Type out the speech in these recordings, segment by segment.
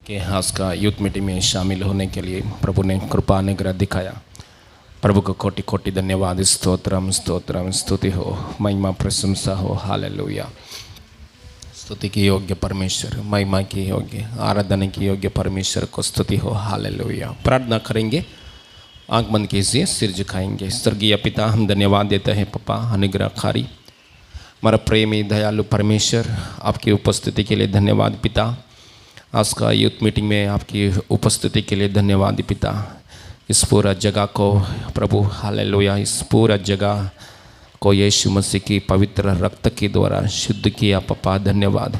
के हास का यूथ मीटिंग में शामिल होने के लिए प्रभु ने कृपा अनुग्रह दिखाया। प्रभु को कोटि कोटि धन्यवाद, स्तोत्रम स्तोत्रम, स्तुति हो, महिमा प्रशंसा हो, हालेलुया। स्तुति की योग्य परमेश्वर, महिमा की योग्य, आराधना की योग्य परमेश्वर को स्तुति हो, हालेलुया। प्रार्थना करेंगे, आंख बंद कीजिए, सिर झुकाएंगे। स्वर्गीय पिता, हम धन्यवाद देते हैं पापा अनुग्रहकारी, हमारा प्रेमी दयालु परमेश्वर, आपकी उपस्थिति के लिए धन्यवाद पिता। आज का यूथ मीटिंग में आपकी उपस्थिति के लिए धन्यवाद पिता। इस पूरा जगह को प्रभु हालेलुया, इस पूरा जगह को यीशु मसीह की पवित्र रक्त के द्वारा शुद्ध किया पापा, धन्यवाद।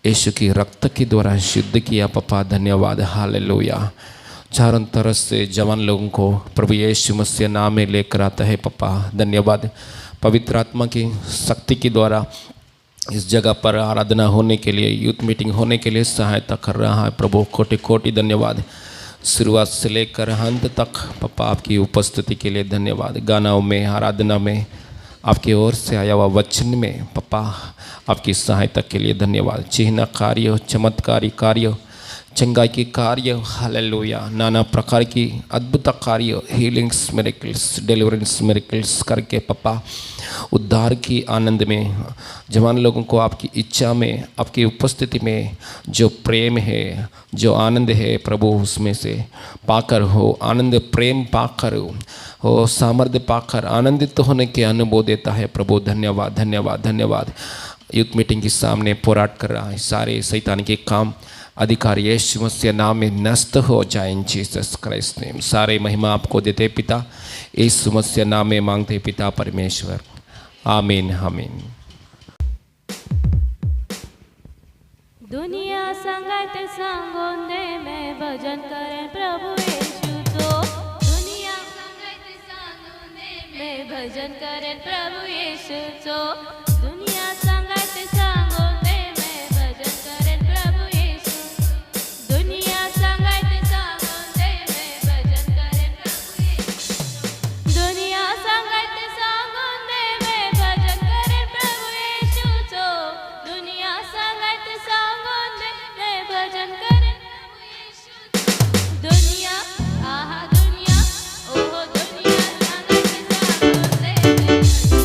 यीशु की रक्त के द्वारा शुद्ध किया पापा, धन्यवाद, हालेलुया। चारों तरफ से जवान लोगों को प्रभु यीशु मसीह नाम में लेकर आता है पापा, धन्यवाद। पवित्र आत्मा की शक्ति के द्वारा इस जगह पर आराधना होने के लिए, यूथ मीटिंग होने के लिए सहायता कर रहा है प्रभु, कोटि कोटि धन्यवाद। शुरुआत से लेकर अंत तक पापा आपकी उपस्थिति के लिए धन्यवाद। गानाओं में, आराधना में, आपकी ओर से आया हुआ वचन में पापा आपकी सहायता के लिए धन्यवाद। चिन्ह कार्य, चमत्कारी कार्य, चंगाई की कार्य, हालेलुया, नाना प्रकार की अद्भुत कार्य, हीलिंग्स मिरेकल्स, डिलीवरेंस मिरेकल्स करके पापा उद्धार की आनंद में जवान लोगों को आपकी इच्छा में, आपकी उपस्थिति में जो प्रेम है, जो आनंद है प्रभु, उसमें से पाकर हो आनंद, प्रेम पाकर हो सामर्थ्य पाकर आनंदित होने के अनुभव देता है प्रभु, धन्यवाद धन्यवाद धन्यवाद। यूथ मीटिंग के सामने पोराट कर रहा है, सारे शैतान के काम अधिकार यीशु मसीह नाम में नष्ट हो जाए इन जीसस क्राइस्ट नेम। सारे महिमा आपको देते पिता, यीशु मसीह नाम में मांगते पिता परमेश्वर, आमीन आमीन। दुनिया संगत सांगों दे मैं भजन करें प्रभु यीशु तो, दुनिया संगत सांगों दे मैं भजन करें प्रभु यीशु तो, दुनिया संगत सांगों दे मैं भजन करें प्रभु यीशु, दुनिया संगत सांगों दे मैं भजन करें प्रभु यीशु, दुनिया संगत सांगों दे मैं भजन करें प्रभु यीशु तो, दुनिया संगत सांगों दे मैं भजन करें प्रभु यीशु, दुनिया आहा दुनिया ओह दुनिया संगत सांगों दे मैं भजन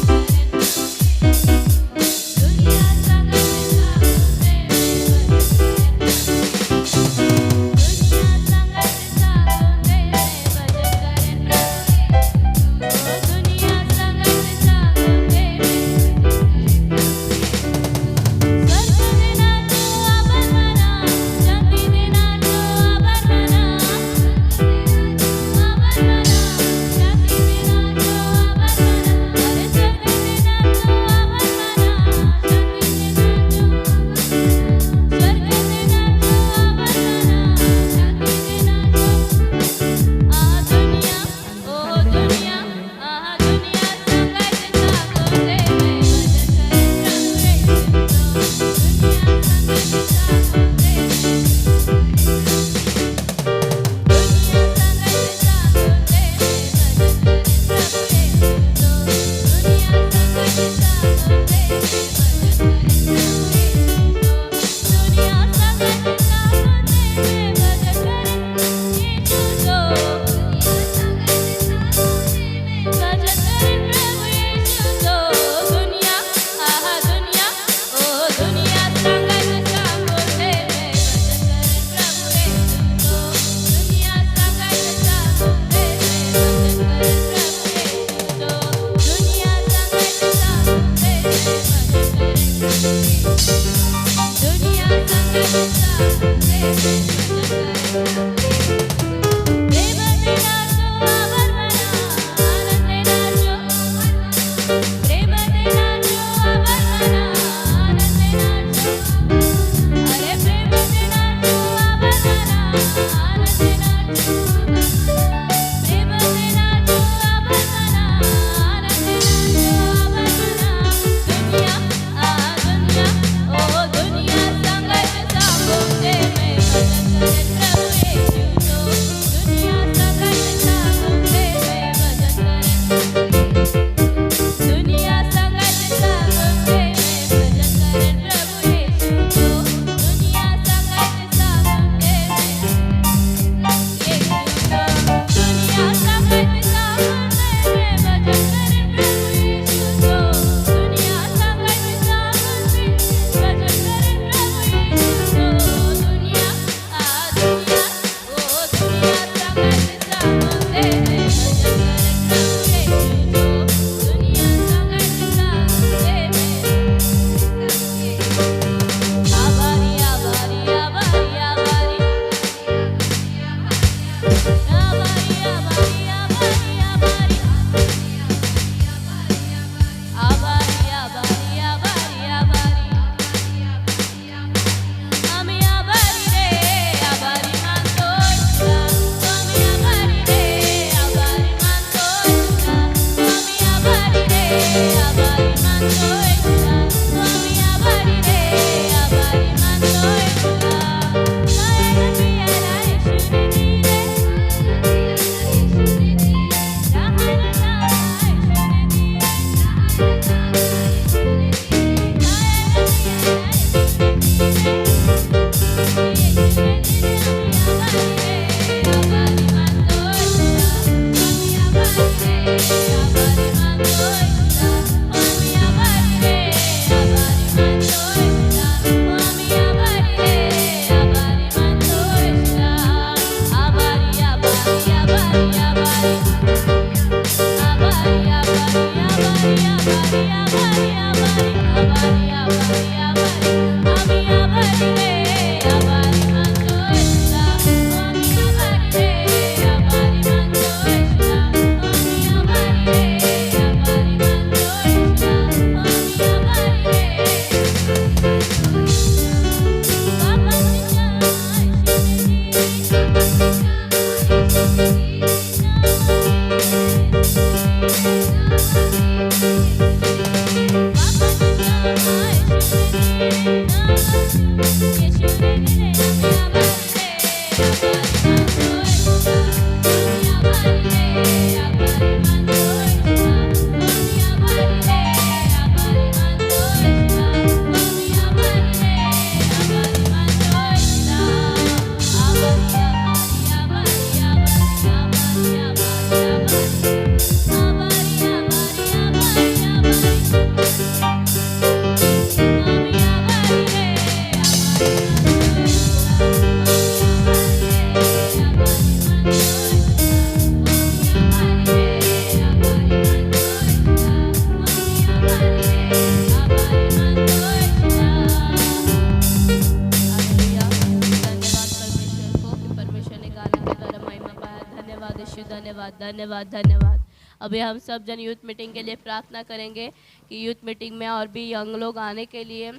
यीशु, धन्यवाद धन्यवाद धन्यवाद। अभी हम सब जन यूथ मीटिंग के लिए प्रार्थना करेंगे कि यूथ मीटिंग में और भी यंग लोग आने के लिए,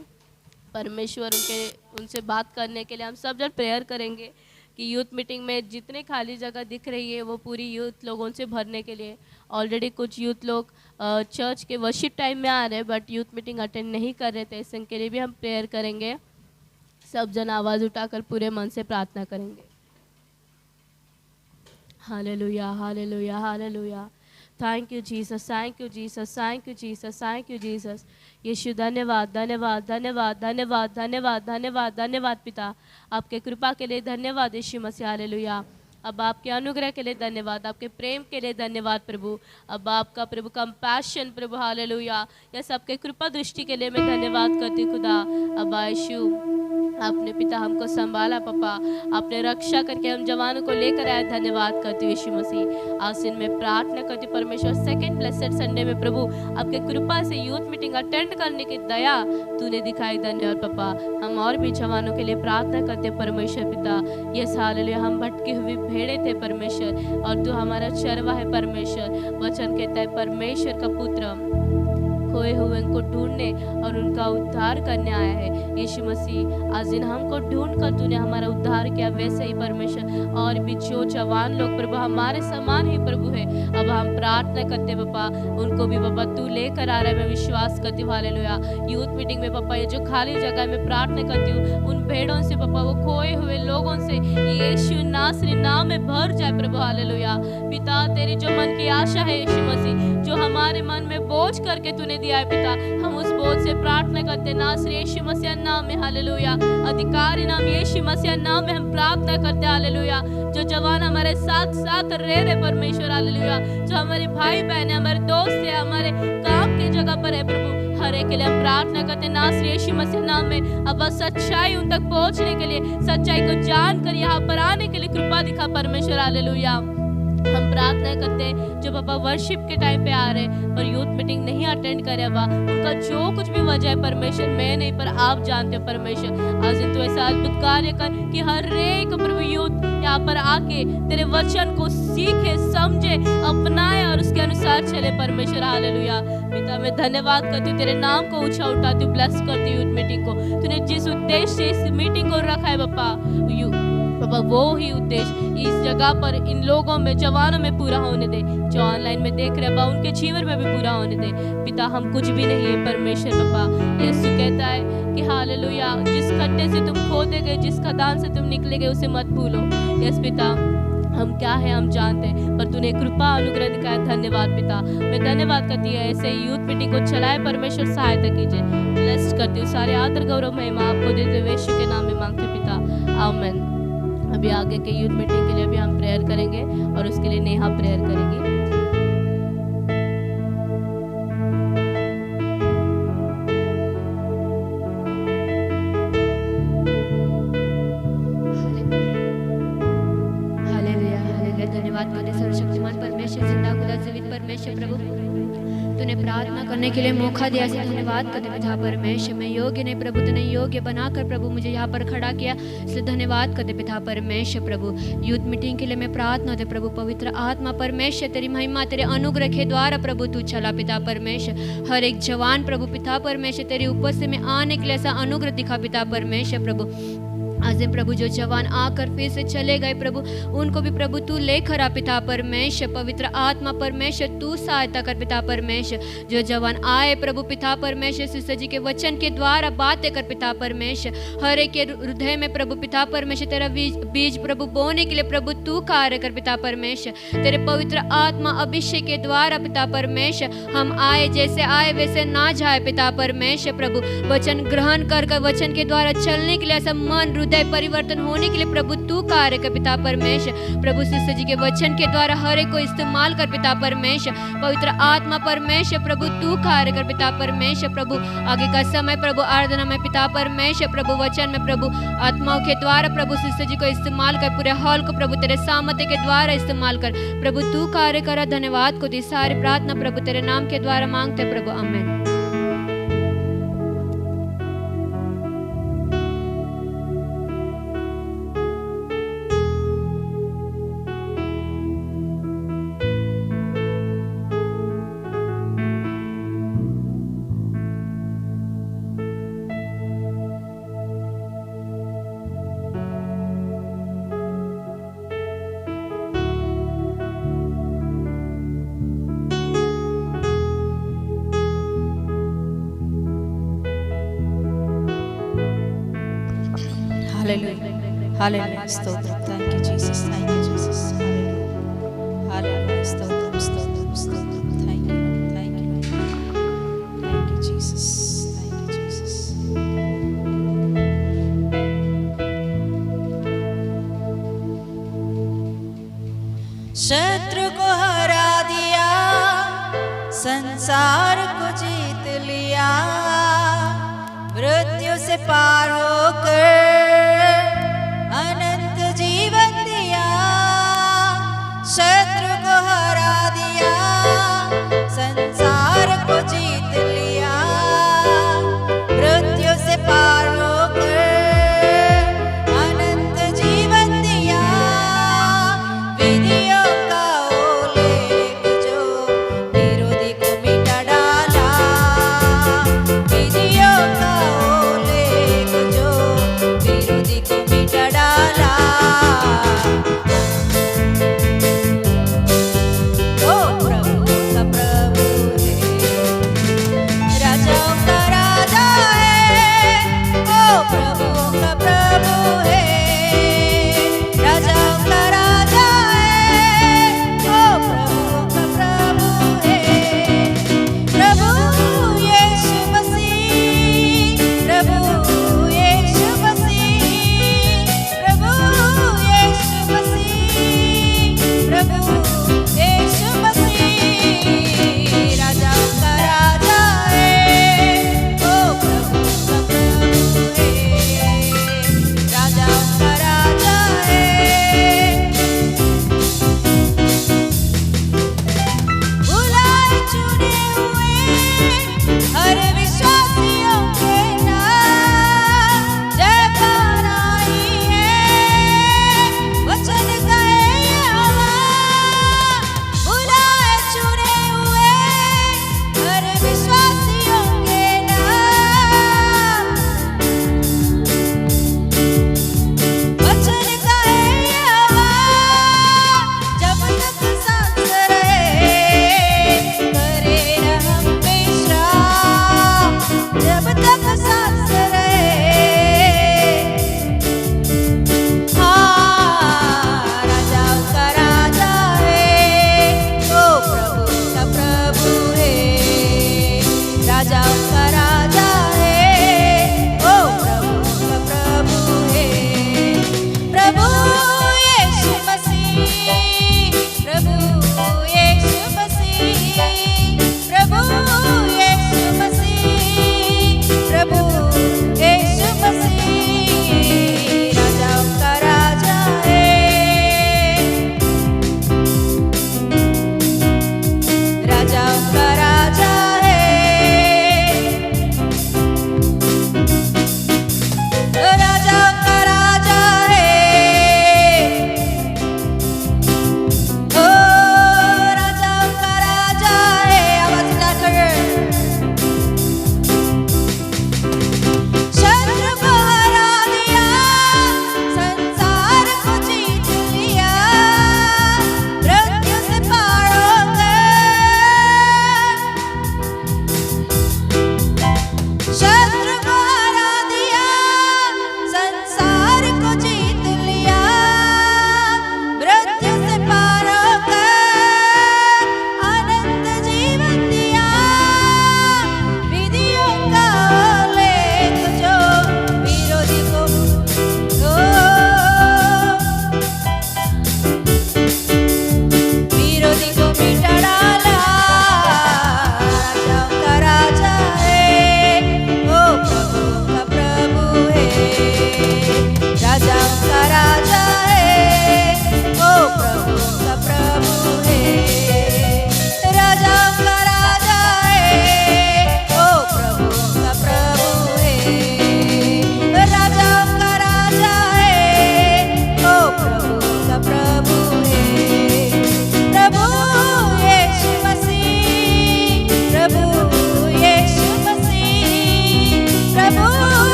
परमेश्वर उनसे बात करने के लिए हम सब जन प्रेयर करेंगे कि यूथ मीटिंग में जितने खाली जगह दिख रही है वो पूरी यूथ लोगों से भरने के लिए। ऑलरेडी कुछ यूथ लोग चर्च के वर्शिप टाइम में आ रहे हैं बट यूथ मीटिंग अटेंड नहीं कर रहे थे, इसके लिए भी हम प्रेयर करेंगे। सब जन आवाज़ उठाकर पूरे मन से प्रार्थना करेंगे। Hallelujah hallelujah hallelujah. Thank you Jesus, thank you Jesus, thank you Jesus, thank you Jesus. यीशु धन्यवाद धन्यवाद धन्यवाद धन्यवाद धन्यवाद धन्यवाद धन्यवाद पिता, आपके कृपा के लिए धन्यवाद यीशु मसीह। हालेलुया। अब आपके अनुग्रह के लिए धन्यवाद, आपके प्रेम के लिए धन्यवाद प्रभु। अब आपका प्रभु कंपैशन प्रभु, हालेलुया, यह सबके कृपा दृष्टि के लिए मैं धन्यवाद करती हूँ खुदा। अब यीशु आपने पिता हमको संभाला पापा, आपने रक्षा करके हम जवानों को लेकर आए, धन्यवाद करती हूँ यीशु मसीह। आसिन में प्रार्थना करती हूँ परमेश्वर, सेकंड ब्लेसेड संडे में प्रभु आपके कृपा से यूथ मीटिंग अटेंड करने की दया तूने दिखाई, धन्यवाद पापा। हम और भी जवानों के लिए प्रार्थना करते परमेश्वर पिता। ये हालेलुया, हम भटकी हुई भेड़े थे परमेश्वर और तू हमारा चरवा है परमेश्वर। वचन कहता है परमेश्वर का पुत्र खोए हुए उनको ढूंढने और उनका उद्धार करने आया है। यीशु मसीह आज दिन हमको ढूंढ कर तूने हमारा उद्धार किया, वैसे ही परमेश्वर और भी जो जवान लोग प्रभु हमारे समान ही प्रभु है, अब हम प्रार्थना करते पापा उनको भी पापा तू लेकर आ रहा है। मैं विश्वास करती हूँ हालेलुया। यूथ मीटिंग में पापा ये जो खाली जगह में प्रार्थना करती हूँ उन भेड़ों से पापा, वो खोए हुए लोगों से यीशु नासरी नाम में भर जाए प्रभु। हालेलुया पिता, तेरी जो मन की आशा है यीशु मसीह, जो हमारे मन में बोझ करके तूने दिया है पिता, हम उस बोझ से प्रार्थना करते नासरी यीशु मसीह नाम में। हालेलुया। अधिकारी नाम यीशु मसीह नाम में हम प्रार्थना करते हालेलुया। जो जवान हमारे साथ साथ रह रहे परमेश्वर, हालेलुया, जो हमारे भाई बहन है, हमारे दोस्त है, हमारे काम की जगह पर है प्रभु, हर एक के लिए हम प्रार्थना करते नासरी यीशु मसीह नाम में। अब सच्चाई उन तक पहुंचने के लिए, सच्चाई को जानकर यहाँ पर आने के लिए कृपा दिखा परमेश्वर। हालेलुया। हम प्रार्थना करते हैं जो पापा वर्शिप के टाइम पे आ रहे हैं पर यूथ मीटिंग नहीं अटेंड करे बा, उनका जो कुछ भी वजह है परमेश्वर मैं नहीं पर आप जानते हो परमेश्वर। आज दिन तो ऐसा अद्भुत कार्य कर कि हर एक प्रभु यूथ यहाँ पर आके तेरे वचन को सीखे, समझे, अपनाए और उसके अनुसार चले परमेश्वर। हालेलुया पिता, मैं धन्यवाद करती हूँ, तेरे नाम को ऊंचा उठाती हूँ, ब्लेस करती हूँ यूथ मीटिंग को। तूने जिस उद्देश्य से इस मीटिंग को रखा है पापा, वो ही उद्देश्य इस जगह पर इन लोगों में, जवानों में पूरा होने दे, जो ऑनलाइन में देख रहे हैं उनके जीवन में भी पूरा होने दे पिता। हम कुछ भी नहीं है परमेश्वर पापा। यीशु कहता है कि हालेलुया, जिस खड्डे से तुम खोदे गए, जिस खदान से तुम निकले गए उसे मत भूलो। यस पिता, हम क्या है हम जानते हैं पर तूने कृपा अनुग्रह दिखाया, धन्यवाद पिता। मैं धन्यवाद करती है ऐसे यूथ मीटिंग को चलाए परमेश्वर, सहायता कीजिए, ब्लेस्ड करती हूँ। सारे आदर गौरव महिमा आपको देते हुए यीशु के नाम में मांगते पिता, आमीन। अभी आगे के यूथ मीटिंग के लिए भी हम प्रेयर करेंगे और उसके लिए नेहा प्रेयर करेंगी। Hallelujah hallelujah. धन्यवाद करते सर्वशक्तिमान परमेश्वर, जिंदा खुदा जीवित परमेश्वर प्रभु, तूने प्रार्थना करने के लिए मौका दिया से धन्यवाद करते पिता परमेश्वर। मैं योग्य नहीं प्रभु, तूने योग्य बनाकर प्रभु मुझे यहाँ पर खड़ा किया, इसलिए धन्यवाद करते पिता परमेश्वर प्रभु। यूथ मीटिंग के लिए मैं प्रार्थना होते प्रभु, पवित्र आत्मा परमेश्वर तेरी महिमा तेरे अनुग्रह के द्वारा प्रभु तू चला पिता परमेश्वर। हर एक जवान प्रभु पिता परमेश्वर तेरी उपस्थिति में आने के लिए ऐसा अनुग्रह दिखा पिता परमेश्वर प्रभु। आज प्रभु जो जवान आकर फिर से चले गए प्रभु, उनको भी प्रभु तू लेकर आ पिता परमेश्वर। पवित्र आत्मा परमेश्वर तू सहायता कर पिता परमेश्वर। जो जवान आए प्रभु पिता परमेश्वर, सिस्टर जी के वचन के द्वारा बातें कर पिता परमेश्वर, हर एक के हृदय में प्रभु पिता परमेश्वर तेरा बीज प्रभु बोने के लिए प्रभु तू कार्य कर पिता परमेश्वर। तेरे पवित्र आत्मा अभिषेक के द्वारा पिता परमेश्वर हम आए, जैसे आए वैसे ना जाए पिता परमेश्वर प्रभु। वचन ग्रहण कर वचन के द्वारा चलने के लिए ऐसा मन हृदय परिवर्तन होने के लिए प्रभु तू कार्य कर पिता परमेश्वर प्रभु। सिस्टर जी के वचन के द्वारा हर एक को इस्तेमाल कर पिता परमेश्वर। पवित्र आत्मा परमेश्वर प्रभु तू कार्य कर पिता परमेश्वर प्रभु। आगे का समय प्रभु आराधना में पिता परमेश्वर प्रभु, वचन में प्रभु आत्माओं के द्वारा प्रभु सिस्टर जी को इस्तेमाल कर, पूरे हॉल को प्रभु तेरे सामर्थ्य के द्वारा इस्तेमाल कर प्रभु तू कार्य कर। धन्यवाद को दी सारी प्रार्थना प्रभु तेरे नाम के द्वारा मांगते प्रभु, आमीन। Hallelujah. Hallelujah. Stotram. Thank you, Jesus. Thank you, Jesus. Hallelujah. Hallelujah. Stotram. Stotram. Stotram. Thank you. Thank you. Thank you, Jesus. Thank you, Jesus. शत्रु को हरा दिया, संसार को जीत लिया, मृत्यु से पार होकर अनंत जीवन दिया। शत्रु को हरा दिया, संसार को जीत लिया, मृत्यु से पार होकर अनंत जीवन दिया। विधियों का उल्लेख जो विरोधी को मिटा डाला, विधियों का उल्लेख जो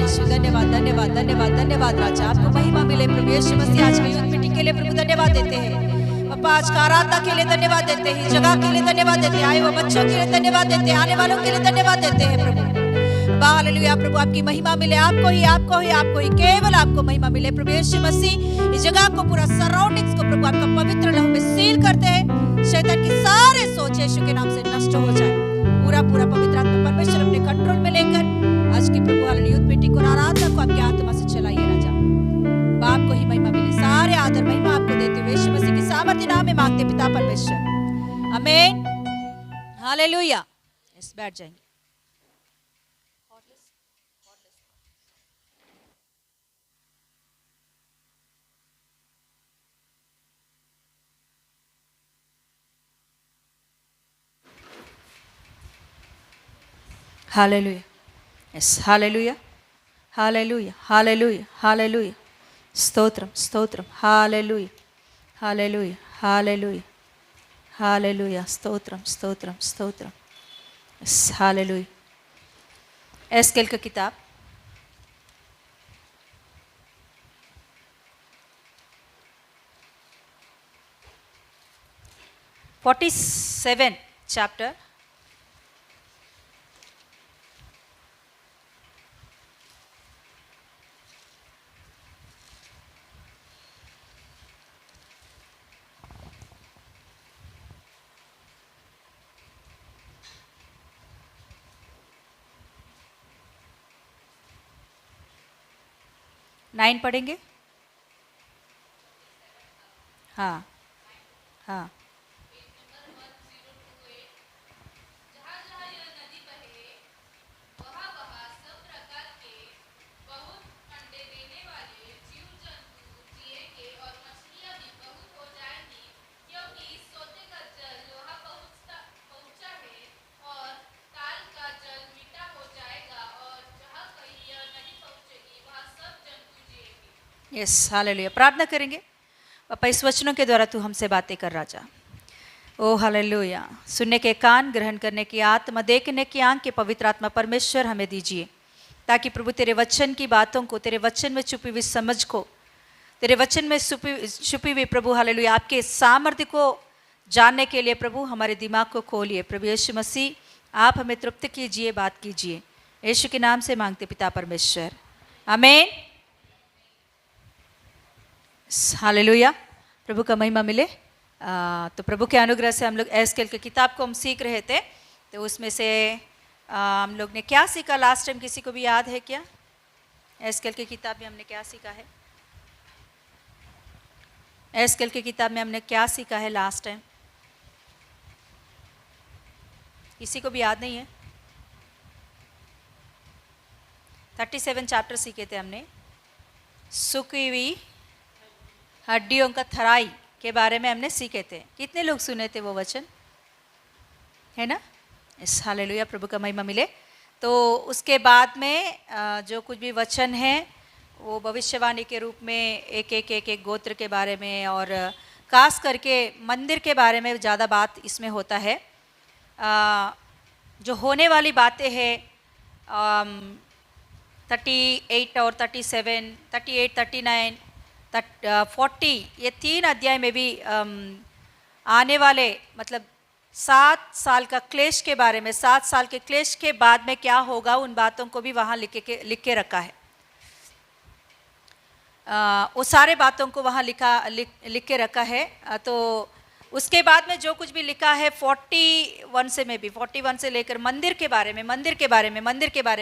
यीशु, धन्यवाद धन्यवाद धन्यवाद धन्यवाद राजा। आपको महिमा मिले प्रभु यीशु मसीह। आज की यूथ मीटिंग के लिए प्रभु धन्यवाद देते हैं पापा। आज का आराधना के लिए धन्यवाद देते हैं, जगह के लिए धन्यवाद देते हैं, आए हुए बच्चों के लिए धन्यवाद देते हैं, आने वालों के लिए धन्यवाद देते हैं प्रभु। हालेलुया प्रभु, आपकी महिमा मिले, आपको ही आपको ही आपको ही, केवल आपको महिमा मिले प्रभु यीशु मसीह। इस जगह को पूरा सराउंडिंग्स को प्रभु आपका पवित्र लहू में सील करते हैं। शैतान की सारे सोच यीशु के नाम से नष्ट हो जाए। पूरा पूरा पवित्र आत्मा परमेश्वर अपने कंट्रोल में लेकर आज की प्रभु हालेलुया यूथ मीटिंग को, आराधना को आपकी आत्मा से चलाइए राजा। आपको ही महिमा मिले, सारे आदर महिमा आपको देते हुए यीशु मसीह की सामर्थ्य नाम में मांगते पिता परमेश्वर, आमीन हालेलुया। यस, बैठ जाएंगे। Hallelujah, yes, hallelujah hallelujah hallelujah hallelujah, stotram stotram, hallelujah hallelujah hallelujah hallelujah, stotram stotram stotram, yes, hallelujah. SQL का किताब 47 chapter, नाइन पढ़ेंगे। हाँ हाँ, यस, हालेलुया। प्रार्थना करेंगे। पापा, इस वचनों के द्वारा तू हमसे बातें कर राजा। ओ हालेलुया। सुनने के कान, ग्रहण करने की आत्मा, देखने की आंख के पवित्र आत्मा परमेश्वर हमें दीजिए, ताकि प्रभु तेरे वचन की बातों को, तेरे वचन में छुपी हुई समझ को, तेरे वचन में छुपी हुई प्रभु हालेलुया आपके सामर्थ्य को जानने के लिए प्रभु हमारे दिमाग को खोलिए। प्रभु यीशु मसीह, आप हमें तृप्त कीजिए, बात कीजिए। यीशु के नाम से मांगते पिता परमेश्वर, आमीन। हालेलुया, प्रभु का महिमा मिले। तो प्रभु के अनुग्रह से हम लोग एस्केल की किताब को हम सीख रहे थे। तो उसमें से हम लोग ने क्या सीखा लास्ट टाइम, किसी को भी याद है क्या? एस्केल की किताब में हमने क्या सीखा है? एस्केल की किताब में हमने क्या सीखा है लास्ट टाइम? किसी को भी याद नहीं है? 37 चैप्टर सीखे थे हमने। सूखी हुई हड्डियों का थराई के बारे में हमने सीखे थे। कितने लोग सुने थे वो वचन, है ना? इस हालेलुया, प्रभु का महिमा मिले। तो उसके बाद में जो कुछ भी वचन है वो भविष्यवाणी के रूप में एक गोत्र के बारे में और खास करके मंदिर के बारे में ज़्यादा बात इसमें होता है। जो होने वाली बातें हैं 38 और 37, 38, 39, 40, ये 3 अध्याय में भी आने वाले मतलब 7 साल का क्लेश के बारे में, 7 साल के क्लेश के बाद में क्या होगा उन बातों को भी वहाँ लिख के रखा है। वो सारे बातों को वहाँ लिख के रखा है। तो उसके बाद में जो कुछ भी लिखा है 41 से में भी 41 से लेकर मंदिर के बारे में,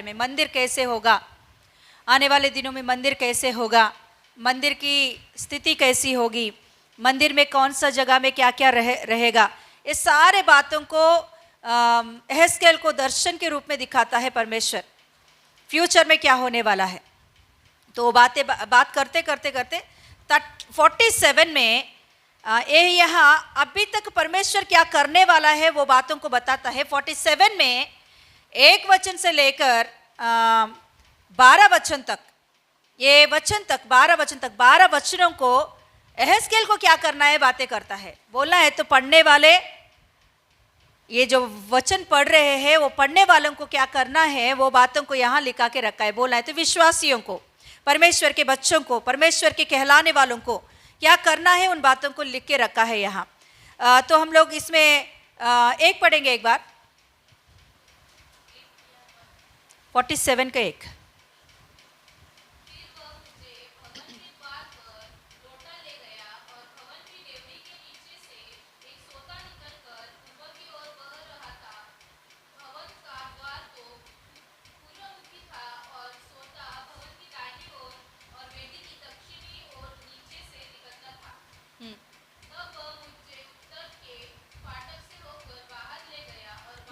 मंदिर कैसे होगा, आने वाले दिनों में मंदिर कैसे होगा, मंदिर की स्थिति कैसी होगी, मंदिर में कौन सा जगह में क्या क्या रहेगा, ये सारे बातों को एहेस्केल को दर्शन के रूप में दिखाता है परमेश्वर। फ्यूचर में क्या होने वाला है। तो बात करते 47 में ये यहाँ अभी तक परमेश्वर क्या करने वाला है वो बातों को बताता है। 47 में 1 वचन से लेकर 12 वचन तक, ये वचन तक 12 वचन तक, 12 वचनों को एहेस्केल को क्या करना है बातें करता है। बोलना है तो पढ़ने वाले ये जो वचन पढ़ रहे हैं वो पढ़ने वालों को क्या करना है वो बातों को यहाँ लिखा के रखा है। बोला है तो विश्वासियों को, परमेश्वर के बच्चों को, परमेश्वर के कहलाने वालों को क्या करना है उन बातों को लिख के रखा है यहाँ। तो हम लोग इसमें एक पढ़ेंगे एक बार, 47 का एक।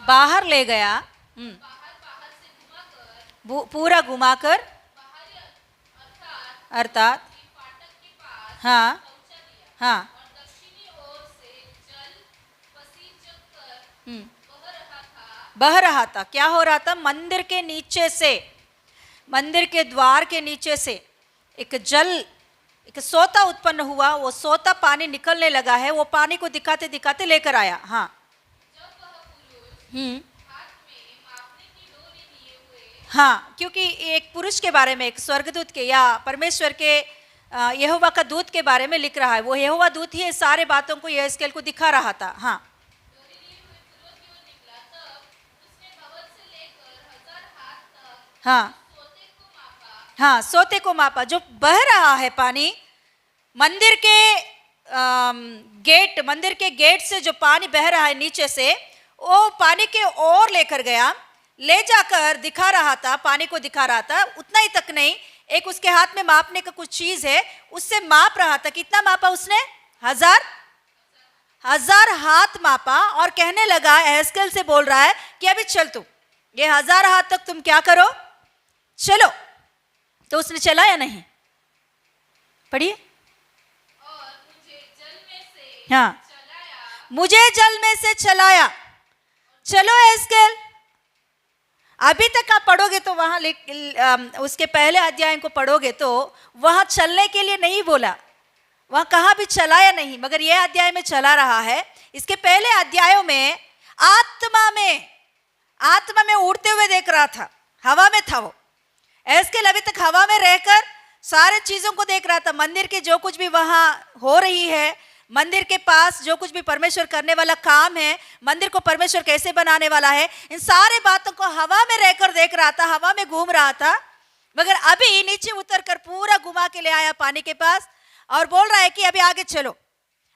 बाहर ले गया, पूरा घुमाकर, अर्थात हाँ हाँ बह रहा था। क्या हो रहा था? मंदिर के नीचे से, मंदिर के द्वार के नीचे से एक सोता उत्पन्न हुआ। वो सोता पानी निकलने लगा है, वो पानी को दिखाते दिखाते लेकर आया। हाँ हाँ, क्योंकि एक पुरुष के बारे में, एक स्वर्गदूत के या परमेश्वर के यहोवा का दूत के बारे में लिख रहा है। वो यहोवा दूत ही सारे बातों को यहेजकेल को दिखा रहा था। हाँ हाँ हाँ, सोते को मापा। जो बह रहा है पानी, मंदिर के गेट से जो पानी बह रहा है नीचे से, वो पानी के ओर लेकर गया, ले जाकर दिखा रहा था, पानी को दिखा रहा था। उतना ही तक नहीं, एक उसके हाथ में मापने का कुछ चीज है, उससे माप रहा था। कितना मापा उसने? 1000 हाथ मापा और कहने लगा, यहेजकेल से बोल रहा है कि अभी चल तू, ये 1000 हाथ तक तुम क्या करो, चलो। तो उसने चला या नहीं? पढ़िए। हाँ, मुझे जल में से चलाया। चलो यहेजकेल। अभी तक आप पढ़ोगे तो वहां उसके पहले अध्याय को पढ़ोगे तो वहां चलने के लिए नहीं बोला, वहां कहाँ भी चलाया नहीं, मगर यह अध्याय में चला रहा है। इसके पहले अध्यायों में आत्मा में उड़ते हुए देख रहा था, हवा में था वो। यहेजकेल अभी तक हवा में रहकर सारे चीजों को देख रहा था। मंदिर के जो कुछ भी वहां हो रही है, मंदिर के पास जो कुछ भी परमेश्वर करने वाला काम है, मंदिर को परमेश्वर कैसे बनाने वाला है, इन सारे बातों को हवा में रहकर देख रहा था, हवा में घूम रहा था। मगर अभी नीचे उतरकर पूरा घुमा के ले आया पानी के पास और बोल रहा है कि अभी आगे चलो,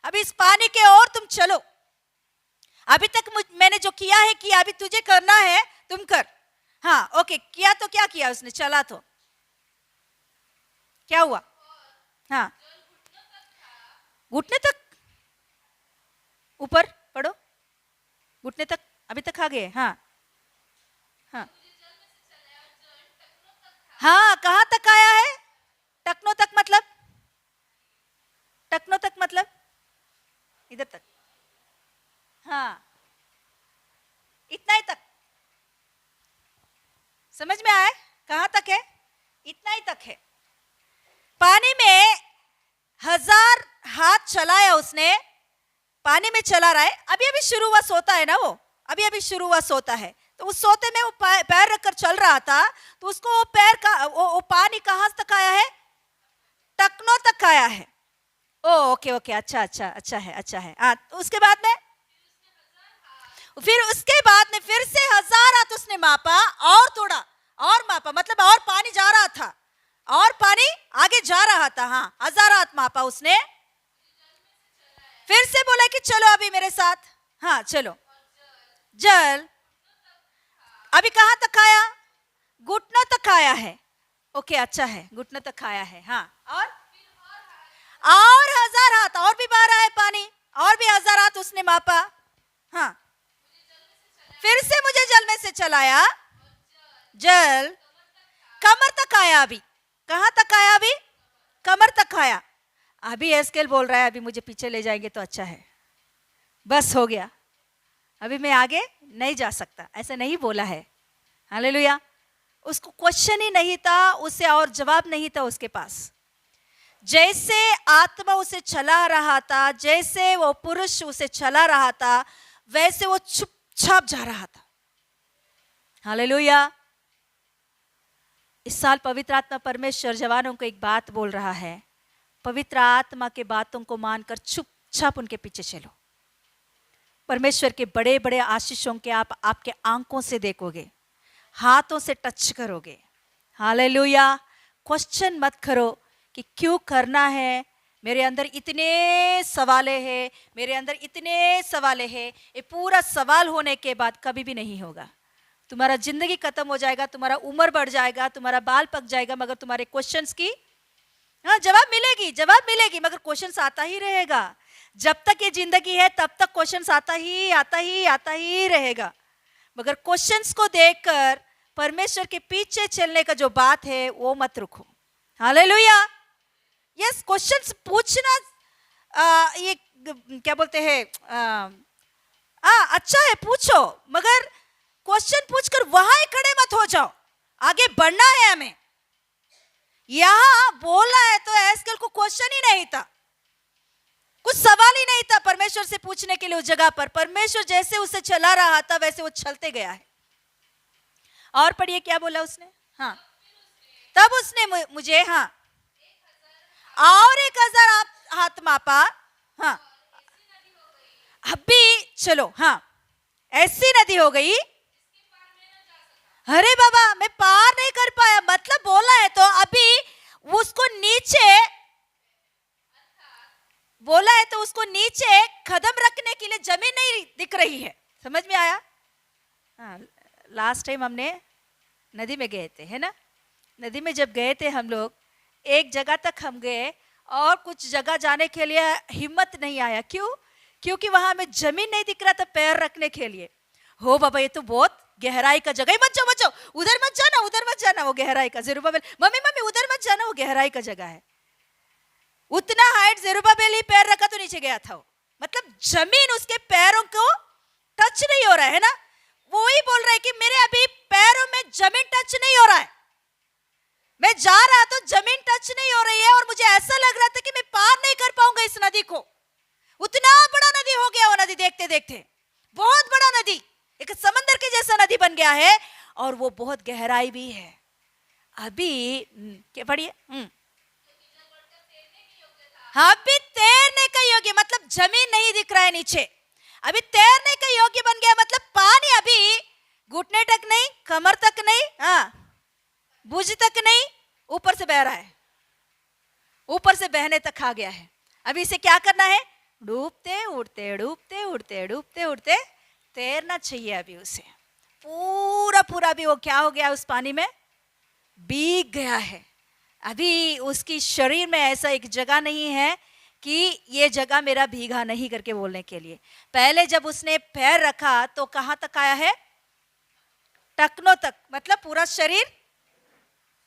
अभी इस पानी के ओर तुम चलो। अभी तक मैंने जो किया है कि अभी तुझे करना है तुम कर। हाँ ओके, किया तो क्या किया उसने? चला तो क्या हुआ? हाँ, घुटने तक, ऊपर पढ़ो, घुटने तक, अभी तक आ गए। हाँ हाँ हाँ, कहाँ तक आया है? टखनों तक मतलब? टखनों तक मतलब इधर तक। हाँ, इतना ही तक, समझ में आया? कहाँ तक है? इतना ही तक है। पानी में 1000 हाथ चलाया उसने, पानी में चला रहा है। अभी शुरू हुआ सोता है ना, वो अभी शुरू हुआ सोता है। तो उस सोते में वो पैर रखकर चल रहा था, तो उसको वो पैर का वो पानी कहाँ तक आया है? टखनों तक आया है। ओ ओके ओके, अच्छा है। उसके बाद में फिर से 1000 हाथ उसने मापा और थोड़ा और मापा, मतलब और पानी जा रहा था, और पानी आगे जा रहा था। हाँ, 1000 हाथ मापा उसने। फिर से बोला कि चलो अभी मेरे साथ। हाँ चलो। जल अभी कहाँ तक आया? घुटनों तक आया है। ओके, अच्छा है, घुटनों तक आया है। हाँ, और 1000 हाथ और भी बह रहा है पानी, और भी 1000 हाथ उसने मापा। हाँ, फिर से मुझे जल में से चलाया, जल कमर तक आया। अभी कहाँ तक आया? अभी कमर तक आया। अभी यहेजकेल बोल रहा है अभी मुझे पीछे ले जाएंगे तो अच्छा है, बस हो गया, अभी मैं आगे नहीं जा सकता, ऐसा नहीं बोला है। हालेलुया। उसको क्वेश्चन ही नहीं था, उससे और जवाब नहीं था उसके पास। जैसे आत्मा उसे चला रहा था, जैसे वो पुरुष उसे चला रहा था, वैसे वो चुपचाप जा रहा था। हालेलुया। इस साल पवित्र आत्मा परमेश्वर जवानों को एक बात बोल रहा है, पवित्र आत्मा के बातों को मानकर चुपचाप उनके पीछे चलो। परमेश्वर के बड़े बड़े आशीषों के आप आपके आंखों से देखोगे, हाथों से टच करोगे। हालेलुया। क्वेश्चन मत करो कि क्यों करना है, मेरे अंदर इतने सवाले हैं, मेरे अंदर इतने सवाले हैं। ये पूरा सवाल होने के बाद कभी भी नहीं होगा। तुम्हारा जिंदगी खत्म हो जाएगा, तुम्हारा उम्र बढ़ जाएगा, तुम्हारा बाल पक जाएगा, मगर तुम्हारे क्वेश्चंस की जवाब मिलेगी, मगर क्वेश्चंस आता ही रहेगा। जब तक ये जिंदगी है तब तक क्वेश्चंस आता ही रहेगा। मगर क्वेश्चंस को देखकर परमेश्वर के पीछे चलने का जो बात है वो मत रुको। हालेलुया। यस, क्वेश्चंस पूछना ये क्या बोलते हैं, अच्छा है, पूछो, मगर क्वेश्चन पूछकर वहां ही खड़े मत हो जाओ। आगे बढ़ना है हमें। यहां बोला है तो एस्केल को क्वेश्चन ही नहीं था, कुछ सवाल ही नहीं था परमेश्वर से पूछने के लिए। उस जगह पर परमेश्वर जैसे उसे चला रहा था वैसे वो चलते गया है। और पढ़िए क्या बोला उसने। हाँ, तब उसने मुझे और 1000 हाथ मापा। हाँ, अभी चलो, हाँ, ऐसी नदी हो गई, अरे बाबा मैं पार नहीं कर पाया, मतलब बोला है तो अभी उसको नीचे कदम रखने के लिए जमीन नहीं दिख रही है। समझ में आया। हाँ, लास्ट टाइम हमने नदी में गए थे, है ना। नदी में जब गए थे हम लोग, एक जगह तक हम गए और कुछ जगह जाने के लिए हिम्मत नहीं आया। क्यों? क्योंकि वहां हमें जमीन नहीं दिख रहा था पैर रखने के लिए। हो बाबा ये तो बहुत गहराई का जगह है, मत जाओ, उधर मत जाना, वो गहराई का। जेरुब्बाबेल, मम्मी उधर मत जाना, वो गहराई का जगह है। उतना हाइट जेरुब्बाबेल ही पैर रखा तो नीचे गया था वो। मतलब जमीन उसके पैरों को टच नहीं हो रहा है ना। वो ही बोल रहा है कि मेरे अभी पैरों में जमीन टच नहीं हो रहा है, मैं जा रहा तो जमीन टच नहीं हो रही है, और मुझे ऐसा लग रहा था कि मैं पार नहीं कर पाऊंगा इस नदी को। उतना बड़ा नदी हो गया वो नदी, देखते देखते बहुत बड़ा नदी, एक समंदर के जैसा नदी बन गया है, और वो बहुत गहराई भी है। अभी क्या पढ़िए, हाँ, अभी तैरने का योग्य, मतलब जमीन नहीं दिख रहा है नीचे, अभी तैरने का योग्य बन गया। मतलब पानी अभी घुटने तक नहीं, कमर तक नहीं, भुज तक नहीं, ऊपर से बह रहा है, ऊपर से बहने तक आ गया है। अभी इसे क्या करना है? डूबते उड़ते तैरना चाहिए। अभी उसे पूरा भी वो क्या हो गया, उस पानी में भीग गया है। अभी उसकी शरीर में ऐसा एक जगह नहीं है कि ये जगह मेरा भीगा नहीं करके बोलने के लिए। पहले जब उसने पैर रखा तो कहां तक आया है? टखनों तक, मतलब पूरा शरीर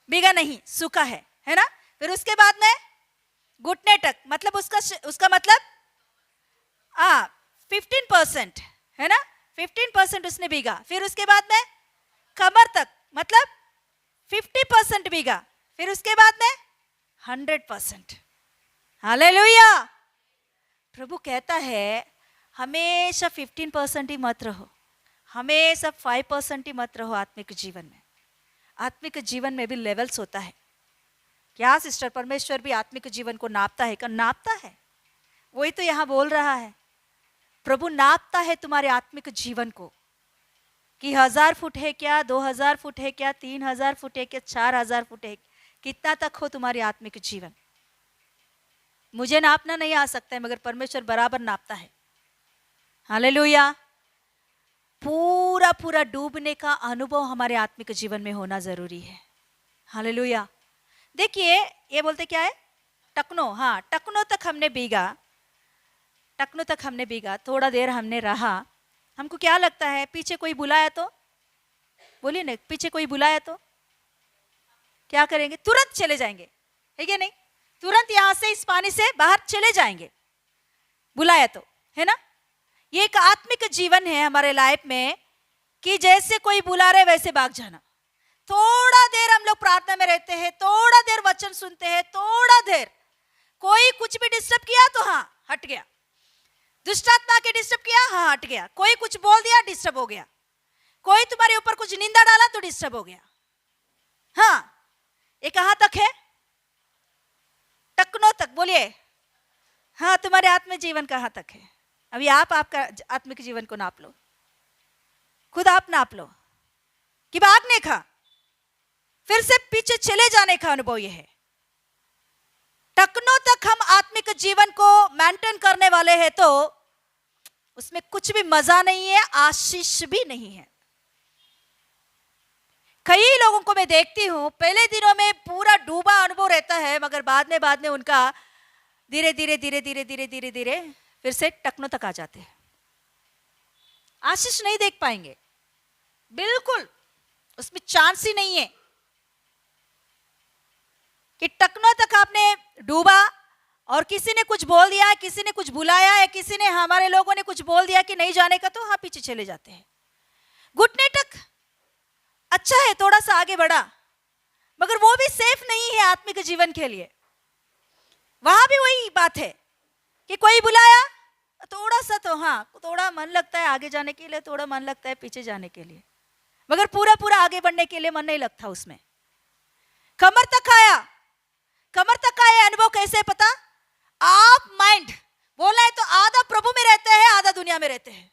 भीगा नहीं, सूखा है ना। फिर उसके बाद में घुटने तक, मतलब उसका मतलब 15% है ना, 15% उसने भीगा। फिर उसके बाद में कमर तक, मतलब 50% भीगा। फिर उसके बाद में 100%। हालेलुया। प्रभु कहता है हमेशा 15% ही मत रहो, हमेशा 5% ही मत रहो। आत्मिक जीवन में, आत्मिक जीवन में भी लेवल्स होता है। क्या सिस्टर, परमेश्वर भी आत्मिक जीवन को नापता है? नापता है, वही तो यहां बोल रहा है। प्रभु नापता है तुम्हारे आत्मिक जीवन को कि 1000 फुट है क्या, 2000 फुट है क्या, 3000 फुट है क्या, 4000 फुट है, कितना तक हो तुम्हारी आत्मिक जीवन। मुझे नापना नहीं आ सकता है, मगर परमेश्वर बराबर नापता है। हालेलुया। पूरा डूबने का अनुभव हमारे आत्मिक जीवन में होना जरूरी है। हालेलुया। देखिए ये बोलते क्या है, टखनों, हाँ, टखनों तक हमने भीगा, थोड़ा देर हमने रहा। हमको क्या लगता है, पीछे कोई बुलाया तो, बोलिए ना, पीछे कोई बुलाया तो क्या करेंगे? तुरंत चले जाएंगे, है क्या नहीं? तुरंत यहां से इस पानी से बाहर चले जाएंगे, बुलाया तो, है ना। ये एक आत्मिक जीवन है हमारे लाइफ में कि जैसे कोई बुला रहे वैसे भाग जाना। थोड़ा देर हम लोग प्रार्थना में रहते हैं, थोड़ा देर वचन सुनते हैं, थोड़ा देर कोई कुछ भी डिस्टर्ब किया तो हाँ हट गया, दुष्ट आत्मा के डिस्टर्ब किया, हाँ हट गया। कोई कुछ बोल दिया, डिस्टर्ब हो गया। कोई तुम्हारे ऊपर कुछ निंदा डाला तो डिस्टर्ब हो गया। हाँ, ये कहां तक है? टकनों तक। बोलिए हाँ, तुम्हारे आत्मिक जीवन कहां तक है? अभी आप आपका आत्मिक जीवन को नाप लो, खुद आप नाप लो कि भागने का, फिर से पीछे चले जाने का अनुभव यह है। टकनों तक हम आत्मिक जीवन को मेंटेन करने वाले हैं तो उसमें कुछ भी मजा नहीं है, आशीष भी नहीं है। कई लोगों को मैं देखती हूं, पहले दिनों में पूरा डूबा अनुभव रहता है, मगर बाद में उनका धीरे धीरे फिर से टकनों तक आ जाते हैं। आशीष नहीं देख पाएंगे, बिल्कुल उसमें चांस ही नहीं है कि टकनों तक आपने डूबा और किसी ने कुछ बोल दिया, किसी ने कुछ बुलाया है, किसी ने, हमारे लोगों ने कुछ बोल दिया कि नहीं जाने का, तो हाँ पीछे चले जाते हैं। घुटने तक अच्छा है, थोड़ा सा आगे बढ़ा, मगर वो भी सेफ नहीं है आत्मिक जीवन के लिए। वहां भी वही बात है कि कोई बुलाया थोड़ा सा, तो हाँ थोड़ा मन लगता है आगे जाने के लिए, थोड़ा मन लगता है पीछे जाने के लिए, मगर पूरा आगे बढ़ने के लिए मन नहीं लगता उसमें। कमर तक आया, कमर तक आया अनुभव कैसे पता? आप माइंड बोला है तो आधा प्रभु में रहते हैं, आधा दुनिया में रहते हैं।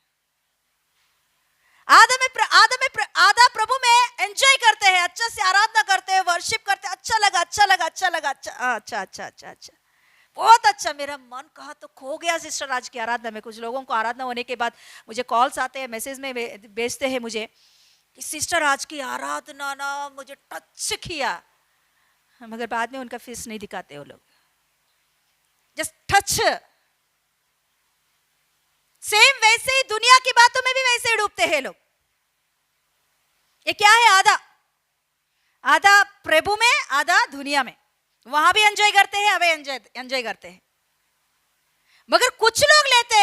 आधा प्रभु में एंजॉय करते हैं, अच्छा से आराधना करते हैं, वर्शिप करते हैं, अच्छा लगा, अच्छा, बहुत अच्छा। मेरा मन कहा तो खो गया सिस्टर आज की आराधना में। कुछ लोगों को आराधना होने के बाद मुझे कॉल्स आते हैं, मैसेज में भेजते हैं मुझे कि सिस्टर आज की आराधना ना मुझे टच किया, मगर बाद में उनका फेस नहीं दिखाते वो लोग, जस्ट टच। सेम वैसे ही दुनिया की बातों में भी वैसे ही डूबते हैं लोग। ये क्या है? आधा प्रभु में, आधा दुनिया में। वहां भी एंजॉय करते हैं, अभी एंजॉय करते हैं, मगर कुछ लोग रहते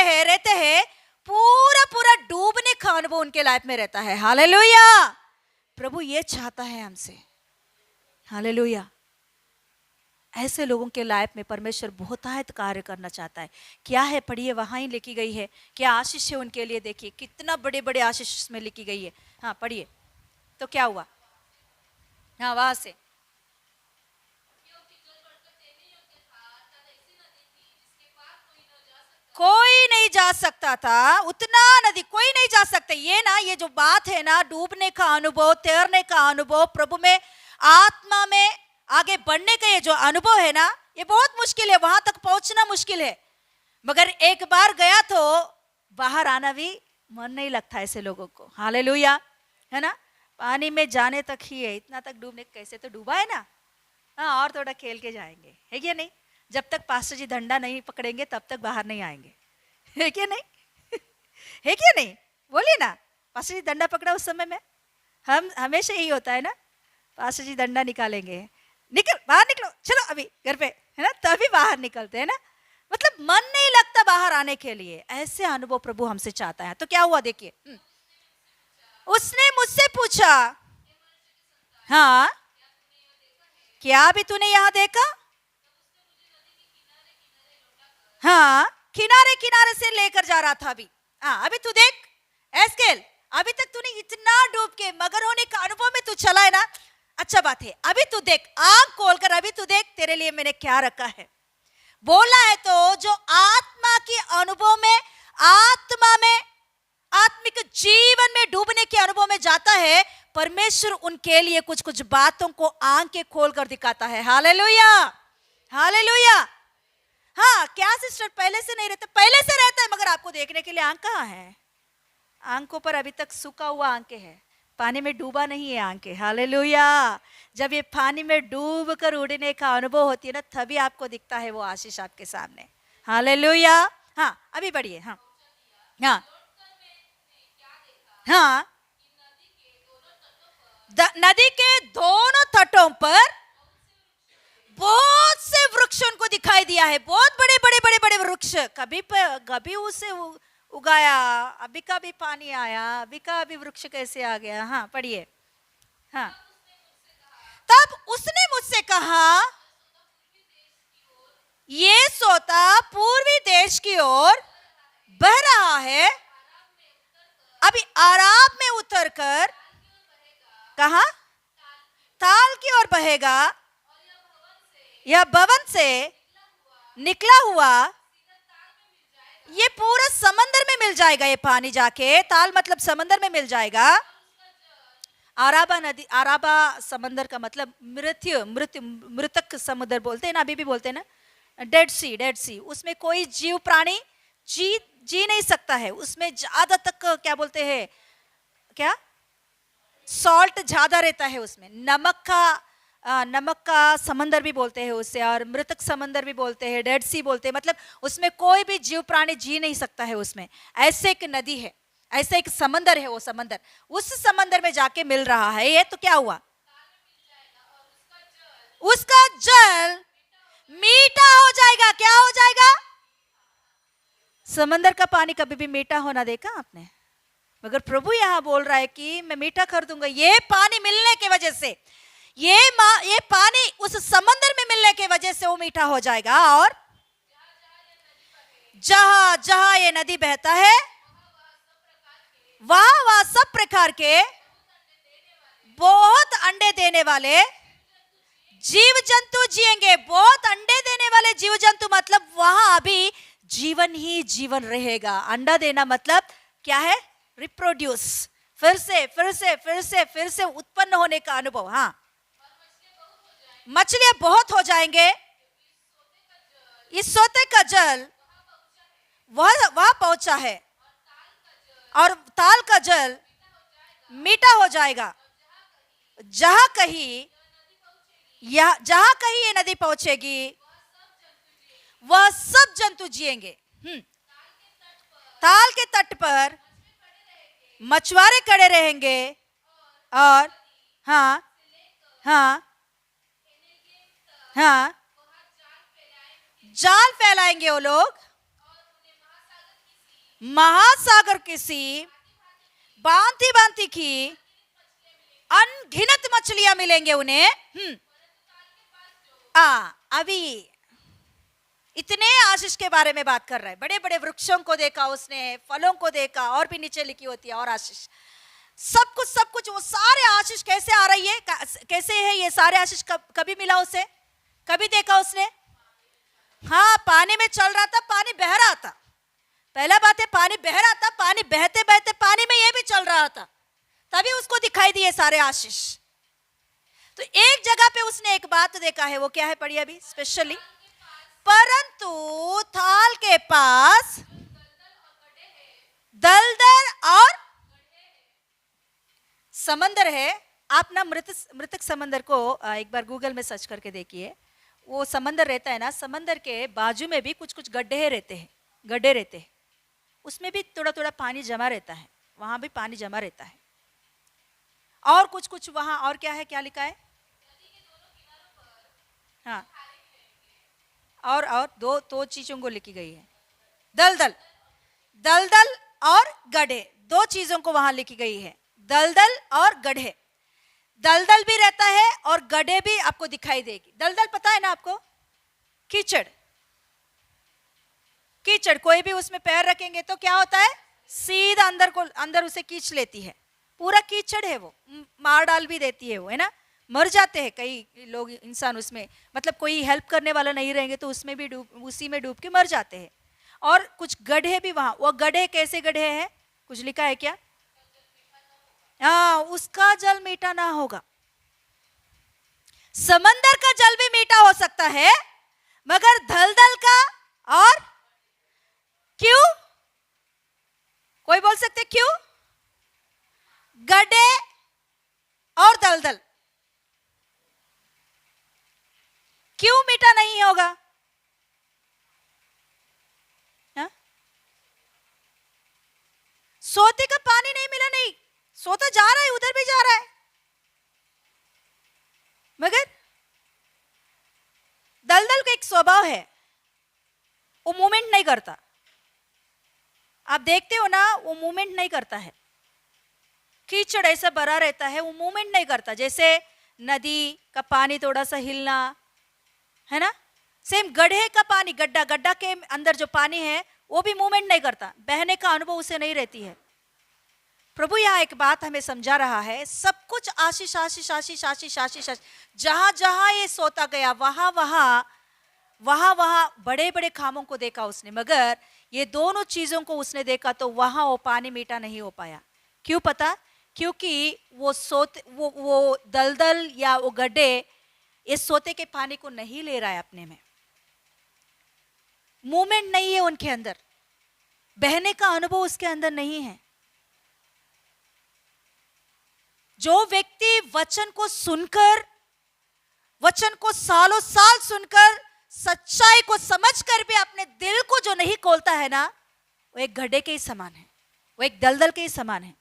हैं पूरा डूबने का अनुभव उनके लाइफ में रहता है। हालेलुया। प्रभु ये चाहता है हमसे, हालेलुया। ऐसे लोगों के लाइफ में परमेश्वर बहुतायत कार्य करना चाहता है। क्या है? पढ़िए, वहां ही लिखी गई है। क्या आशीष है उनके लिए? देखिए कितना बड़े आशीष में लिखी गई है। हाँ पढ़िए, तो क्या हुआ? हाँ वहां से, कोई नहीं जा सकता था, उतना नदी कोई नहीं जा सकता। ये जो बात है ना, डूबने का अनुभव, तैरने का अनुभव, प्रभु में आत्मा में आगे बढ़ने का ये जो अनुभव है ना, ये बहुत मुश्किल है, वहां तक पहुंचना मुश्किल है। मगर एक बार गया तो बाहर आना भी मन नहीं लगता ऐसे लोगों को। हालेलुया, है ना। पानी में जाने तक ही है, इतना तक डूबने कैसे तो डूबा है ना। हाँ, और थोड़ा खेल के जाएंगे, है क्या नहीं? जब तक पास्टर जी डंडा नहीं पकड़ेंगे तब तक बाहर नहीं आएंगे, है क्या नहीं? है क्या नहीं? बोलिए ना। पास्टर जी डंडा पकड़ा उस समय में, हम हमेशा यही होता है ना, पास्टर जी डंडा निकालेंगे, निकल बाहर निकलो, चलो अभी घर पे, है ना, तभी बाहर निकलते हैं ना। मतलब मन नहीं लगता बाहर आने के लिए। ऐसे अनुभव प्रभु हमसे चाहता है। तो क्या हुआ देखिए, उसने मुझसे पूछा, हाँ क्या भी तूने यहाँ देखा? हाँ, किनारे से लेकर जा रहा था अभी। हाँ, अभी तू देख एस्केल, अभी तक तूने इतना डूब के मगर होने का अनुभव में तू चला है ना, अच्छा बात है। अभी तू देख, आंख खोलकर अभी तू देख, तेरे लिए मैंने क्या रखा है। बोला है तो जो आत्मा के अनुभव में, आत्मा में, आत्मिक जीवन में डूबने के अनुभव में जाता है, परमेश्वर उनके लिए कुछ बातों को आंखें खोलकर दिखाता है। Hallelujah, hallelujah. हाँ, क्या सिस्टर पहले से नहीं रहता? पहले से रहता है, मगर आपको देखने के लिए आंख कहाँ है? आंखों पर अभी तक सूखा हुआ आंखें है, पानी में डूबा नहीं है आंखें। हालेलुया। जब ये पानी में डूब कर उड़ने का अनुभव होती है ना, तभी आपको दिखता है वो आशीष आपके सामने। हालेलुया। हाँ, अभी बढ़िए। हाँ हाँ हाँ, नदी के दोनों तटों पर बहुत से वृक्ष उनको दिखाई दिया है। बहुत बड़े वृक्ष, कभी उसे उगाया, अभी का भी पानी आया, अभी का भी वृक्ष कैसे आ गया। हाँ पढ़िए। हाँ, तब उसने मुझसे कहा, ये सोता पूर्वी देश की ओर बह रहा है, अभी आराब में उतरकर कहा? ताल की ओर बहेगा। यह भवन से निकला हुआ ये पूरा समंदर में मिल जाएगा। ये पानी जाके ताल मतलब समंदर में मिल जाएगा। आराबा नदी, आराबा समंदर का मतलब मृतक समुद्र बोलते हैं ना, अभी भी बोलते हैं ना, डेड सी, डेड सी। उसमें कोई जीव प्राणी जी नहीं सकता है। उसमें ज्यादा तक क्या बोलते हैं, क्या सॉल्ट ज्यादा रहता है उसमें। नमक का समंदर भी बोलते हैं उसे, और मृतक समंदर भी बोलते हैं, डेड सी बोलते हैं। मतलब उसमें कोई भी जीव प्राणी जी नहीं सकता है उसमें। ऐसे एक नदी है, ऐसे एक समंदर है। वो समंदर, उस समंदर में जाके मिल रहा है ये। तो क्या हुआ? उसका जल मीठा हो जाएगा। क्या हो जाएगा? समंदर का पानी कभी भी मीठा होना देखा आपने? मगर प्रभु यहां बोल रहा है कि मैं मीठा कर दूंगा। ये पानी मिलने की वजह से, ये पानी उस समंदर में मिलने की वजह से वो मीठा हो जाएगा। और जहां जहां ये नदी बहता है, वहां सब प्रकार के बहुत अंडे देने वाले जीव जंतु जिएंगे। बहुत अंडे देने वाले जीव जंतु मतलब वहां अभी जीवन ही जीवन रहेगा। अंडा देना मतलब क्या है? रिप्रोड्यूस, फिर से उत्पन्न होने का अनुभव। हाँ, मछलियां बहुत हो जाएंगे। इस सोते का जल वह पहुंचा है, और ताल का जल मीठा हो जाएगा। जहां कहीं ये नदी पहुंचेगी, वह सब जंतु जिएंगे। ताल के तट पर मछुआरे खड़े रहेंगे, और हाँ, जाल फैलाएंगे वो लोग। महासागर किसी भांति की अनगिनत मछलियां मिलेंगे उन्हें। अभी इतने आशीष के बारे में बात कर रहा है। बड़े बड़े वृक्षों को देखा उसने, फलों को देखा, और भी नीचे लिखी होती है और आशीष। सब कुछ वो सारे आशीष कैसे आ रही है, कैसे है ये सारे आशीष? कभी मिला उसे? कभी देखा उसने? हाँ, पानी में चल रहा था, पानी बह रहा था। पहला बात है, पानी बह रहा था, पानी बहते बहते पानी में ये भी चल रहा था, तभी उसको दिखाई दिए सारे आशीष। तो एक जगह पे उसने एक बात देखा है। वो क्या है? पढ़िए अभी स्पेशली। परंतु थाल के पास दलदल और समंदर है। आप ना मृतक समंदर को एक बार गूगल में सर्च करके देखिए। वो समंदर रहता है ना, समंदर के बाजू में भी कुछ गड्ढे रहते हैं। उसमें भी थोड़ा थोड़ा पानी जमा रहता है, वहां भी पानी जमा रहता है। और कुछ वहां, और क्या है, क्या लिखा है? हाँ, और दो चीजों को लिखी गई है। दलदल और गड्ढे, दो चीजों को वहां लिखी गई है। दलदल और गड्ढे। दलदल भी रहता है और गड्ढे भी आपको दिखाई देगी। दलदल पता है ना आपको? कीचड़। कोई भी उसमें पैर रखेंगे तो क्या होता है? सीधा अंदर उसे खींच लेती है। पूरा कीचड़ है वो, मार डाल भी देती है वो, है ना। मर जाते हैं कई लोग, इंसान उसमें, मतलब कोई हेल्प करने वाला नहीं रहेंगे तो उसमें भी उसी में डूब के मर जाते हैं। और कुछ गड्ढे भी वहां। वो गड्ढे कैसे गड्ढे हैं? कुछ लिखा है क्या? हाँ, उसका जल मीठा ना होगा। समंदर का जल भी मीठा हो सकता है, मगर दलदल का और क्यों? कोई बोल सकते क्यों? गड्ढे और दलदल क्यों मीठा नहीं होगा? हा? सोते का पानी नहीं मिला, नहीं सोता जा रहा है, उधर भी जा रहा है, मगर दलदल का एक स्वभाव है, वो मूवमेंट नहीं करता। आप देखते हो ना, वो मूवमेंट नहीं करता है। कीचड़ ऐसा भरा रहता है, वो मूवमेंट नहीं करता। जैसे नदी का पानी थोड़ा सा हिलना, है ना, सेम गड्ढे का पानी, गड्ढा के अंदर जो पानी है वो भी मूवमेंट नहीं करता, बहने का अनुभव उसे नहीं रहती है। प्रभु यहाँ एक बात हमें समझा रहा है, सब कुछ आशीष आशीष आशीष आशीष आशीष आशीष, जहां जहां ये सोता गया वहां वहां बड़े बड़े कामों को देखा उसने, मगर ये दोनों चीजों को उसने देखा तो वहां वो पानी मीठा नहीं हो पाया। क्यों पता? क्योंकि वो दलदल या वो गड्ढे इस सोते के पानी को नहीं ले रहा है अपने में, मूवमेंट नहीं है उनके अंदर, बहने का अनुभव उसके अंदर नहीं है। जो व्यक्ति वचन को सुनकर, वचन को सालों साल सुनकर सच्चाई को समझकर भी अपने दिल को जो नहीं खोलता है ना, वो एक गड्ढे के ही समान है, वो एक दलदल के ही समान है।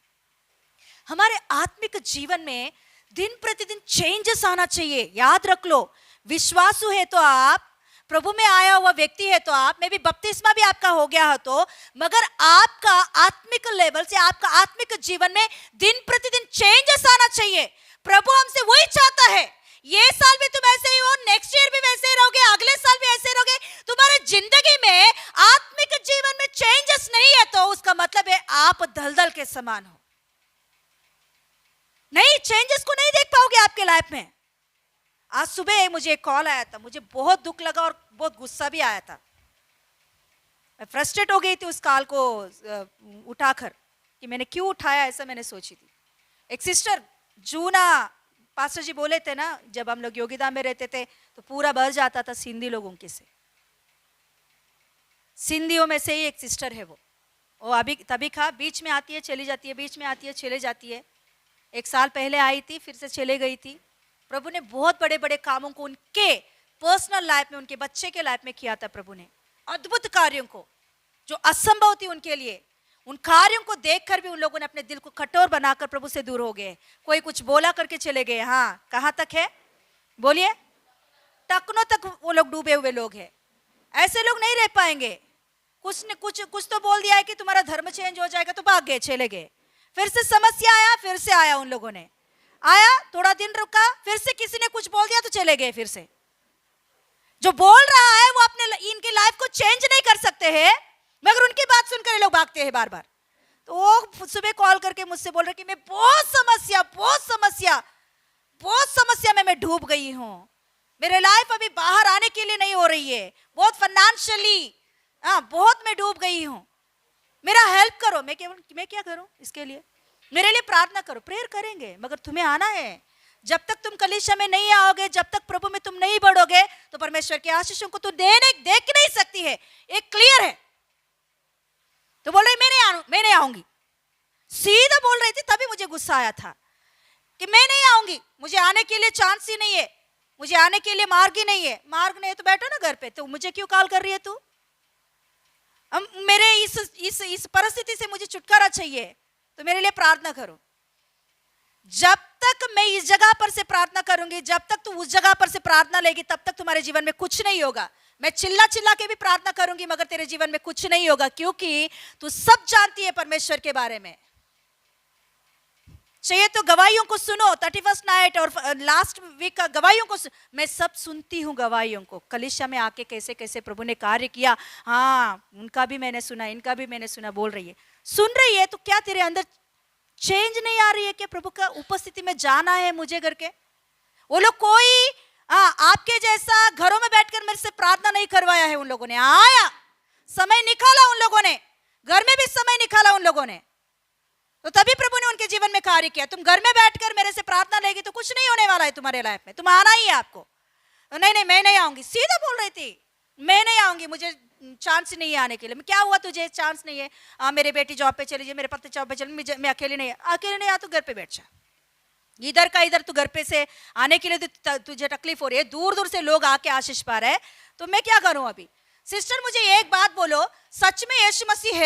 हमारे आत्मिक जीवन में दिन प्रतिदिन चेंजेस आना चाहिए। याद रख लो, विश्वासु है तो आप, प्रभु में आया हुआ व्यक्ति है तो आप, में भी बपतिस्मा भी आपका हो गया हो तो, मगर आपका आत्मिक लेवल से, आपका आत्मिक जीवन में दिन प्रतिदिन चेंजेस आना चाहिए। प्रभु हमसे वही चाहता है। ये साल भी तुम ऐसे ही हो, नेक्स्ट ईयर भी वैसे ही रहोगे, अगले साल भी ऐसे रहोगे। तुम्हारे जिंदगी में आत्मिक जीवन में चेंजेस नहीं है तो उसका मतलब है आप दलदल के समान हो। नहीं, चेंजेस को नहीं देख पाओगे आपके लाइफ में। आज सुबह मुझे एक कॉल आया था, मुझे बहुत दुख लगा और बहुत गुस्सा भी आया था। मैं फ्रस्ट्रेट हो गई थी उस कॉल को उठाकर कि मैंने क्यों उठाया, ऐसा मैंने सोची थी। एक सिस्टर जूना, पास्टर जी बोले थे ना, जब हम लोग योगिता में रहते थे तो पूरा भर जाता था सिंधी लोगों के से। सिंधियों में से ही एक सिस्टर है वो अभी तभी खा, बीच में आती है चली जाती है, बीच में आती है चले जाती है। एक साल पहले आई थी, फिर से चले गई थी। प्रभु ने बहुत बड़े बड़े कामों को उनके पर्सनल लाइफ में, उनके बच्चे के लाइफ में किया था। प्रभु ने अद्भुत कार्यों को, जो असंभव थी उनके लिए, उन कार्यों को देखकर भी उन लोगों ने अपने दिल को कठोर बनाकर प्रभु से दूर हो गए। कोई कुछ बोला करके चले गए। हाँ, कहाँ तक है? बोलिए, टखनों तक वो लोग डूबे हुए लोग हैं। ऐसे लोग नहीं रह पाएंगे। कुछ तो बोल दिया है कि तुम्हारा धर्म चेंज हो जाएगा, तो भाग गए, चले गए। फिर से समस्या आया, फिर से आया, उन लोगों ने आया, थोड़ा दिन रुका, फिर से किसी ने कुछ बोल दिया तो चले गए। फिर से जो बोल रहा है वो अपने इनकी लाइफ को चेंज नहीं कर सकते हैं, मगर उनकी बात सुनकर ये लोग भागते हैं बार बार। तो वो सुबह कॉल करके मुझसे बोल रहे कि मैं बहुत समस्या में मैं डूब गई हूँ, मेरे लाइफ अभी बाहर आने के लिए नहीं हो रही है, बहुत फाइनेंशियली बहुत मैं डूब गई हूँ, मेरा हेल्प करो। मैं क्या करूं इसके लिए? मेरे लिए प्रार्थना करो। प्रेयर करेंगे, मगर तुम्हें आना है। जब तक तुम कलीसिया में नहीं आओगे, जब तक प्रभु में तुम नहीं बढ़ोगे, तो परमेश्वर के आशीषों को तू देख नहीं सकती है। एक क्लियर है। तो बोल रही मैं नहीं आऊंगी, सीधा बोल रही थी। तभी मुझे गुस्सा आया था कि मैं नहीं आऊंगी, मुझे आने के लिए चांस ही नहीं है, मुझे आने के लिए मार्ग ही नहीं है। मार्ग नहीं है तो बैठो ना घर पे, तो मुझे क्यों कॉल कर रही है तू? मेरे इस परिस्थिति से मुझे छुटकारा चाहिए, तो मेरे लिए प्रार्थना करो। जब तक मैं इस जगह पर से प्रार्थना करूंगी, जब तक तू उस जगह पर से प्रार्थना लेगी, तब तक तुम्हारे जीवन में कुछ नहीं होगा। मैं चिल्ला चिल्ला के भी प्रार्थना करूंगी, मगर तेरे जीवन में कुछ नहीं होगा, क्योंकि तू सब जानती है परमेश्वर के बारे में। चाहिए तो गवाहियों को सुनो, 31st नाइट और लास्ट वीक का गवाहियों को मैं सब सुनती हूँ। गवाहियों को कलीसिया में आके कैसे कैसे प्रभु ने कार्य किया, हाँ उनका भी मैंने सुना, इनका भी मैंने सुना। बोल रही है, सुन रही है, तो क्या तेरे अंदर चेंज नहीं आ रही है? क्या प्रभु का उपस्थिति में जाना है मुझे करके? वो लोग कोई आपके जैसा घरों में बैठकर मेरे से प्रार्थना नहीं करवाया है। उन लोगों ने आया, समय निकाला, उन लोगों ने घर में भी समय निकाला उन लोगों ने, तो तभी प्रभु ने उनके जीवन में कार्य किया। तुम घर में बैठकर मेरे से प्रार्थना लेगी तो कुछ नहीं होने वाला है तुम्हारे लाइफ में, तुम आना ही है आपको। तो नहीं मैं नहीं आऊंगी, सीधा बोल रही थी, मैं नहीं आऊंगी, मुझे चांस नहीं है आने के लिए। क्या हुआ तुझे चांस नहीं है? मेरे बेटी जॉब पे चली जाए, मेरे पति जॉब पे चले, मैं अकेले नहीं आ तो घर पे बैठ जा। इधर का इधर, तू घर पे से आने के लिए तुझे तकलीफ हो रही है, दूर दूर से लोग आके आशीष पा रहे हैं, तो मैं क्या करूं अभी? सिस्टर मुझे एक बात बोलो, सच में यीशु मसीह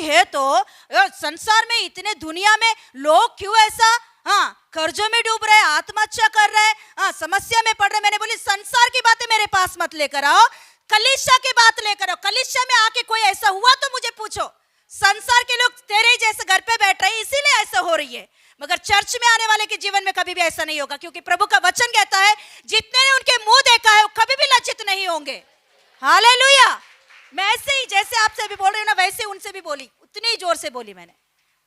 है तो संसार में इतने दुनिया में लोग क्यों ऐसा कर्जों में डूब रहे, आत्महत्या कर रहे, समस्या में पड़ रहे? मैंने बोली संसार की बातें मेरे पास मत लेकर आओ, कलीसिया की बात लेकर आओ। कलीसिया में आके कोई ऐसा हुआ तो मुझे पूछो। संसार के लोग तेरे जैसे घर पे बैठ रहे हैं, इसीलिए ऐसा हो रही है, मगर चर्च में आने वाले के जीवन में कभी भी ऐसा नहीं होगा, क्योंकि प्रभु का वचन कहता है जितने ने उनके मुंह देखा है वो कभी भी लज्जित नहीं होंगे। हालेलुया। मैं ऐसे ही जैसे आपसे अभी बोल रही हूँ ना, वैसे उनसे भी बोली, उतनी ही जोर से बोली मैंने,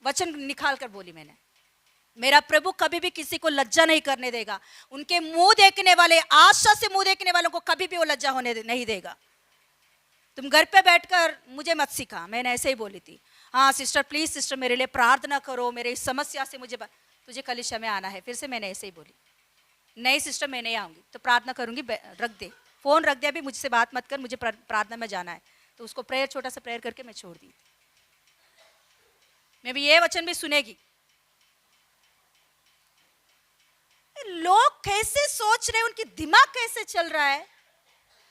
वचन निकाल कर बोली मैंने। मेरा प्रभु कभी भी किसी को लज्जा नहीं करने देगा। उनके मुंह देखने वाले, आशा से मुंह देखने वालों को कभी भी वो लज्जा होने नहीं देगा। तुम घर पे बैठकर मुझे मत सिखा, मैंने ऐसे ही बोली थी। हाँ सिस्टर, प्लीज सिस्टर मेरे लिए प्रार्थना करो, मेरे इस समस्या से मुझे तुझे कलीसिया में आना है। फिर से मैंने ऐसे ही बोली, नहीं सिस्टर मैं नहीं आऊँगी, तो प्रार्थना करूँगी, रख दे फ़ोन, रख दे, अभी मुझसे बात मत कर, मुझे प्रार्थना में जाना है। तो उसको प्रेयर, छोटा सा प्रेयर करके मैं छोड़ दी। मैं भी ये वचन भी सुनेगी। लोग कैसे सोच रहे हैं, उनकी दिमाग कैसे चल रहा है,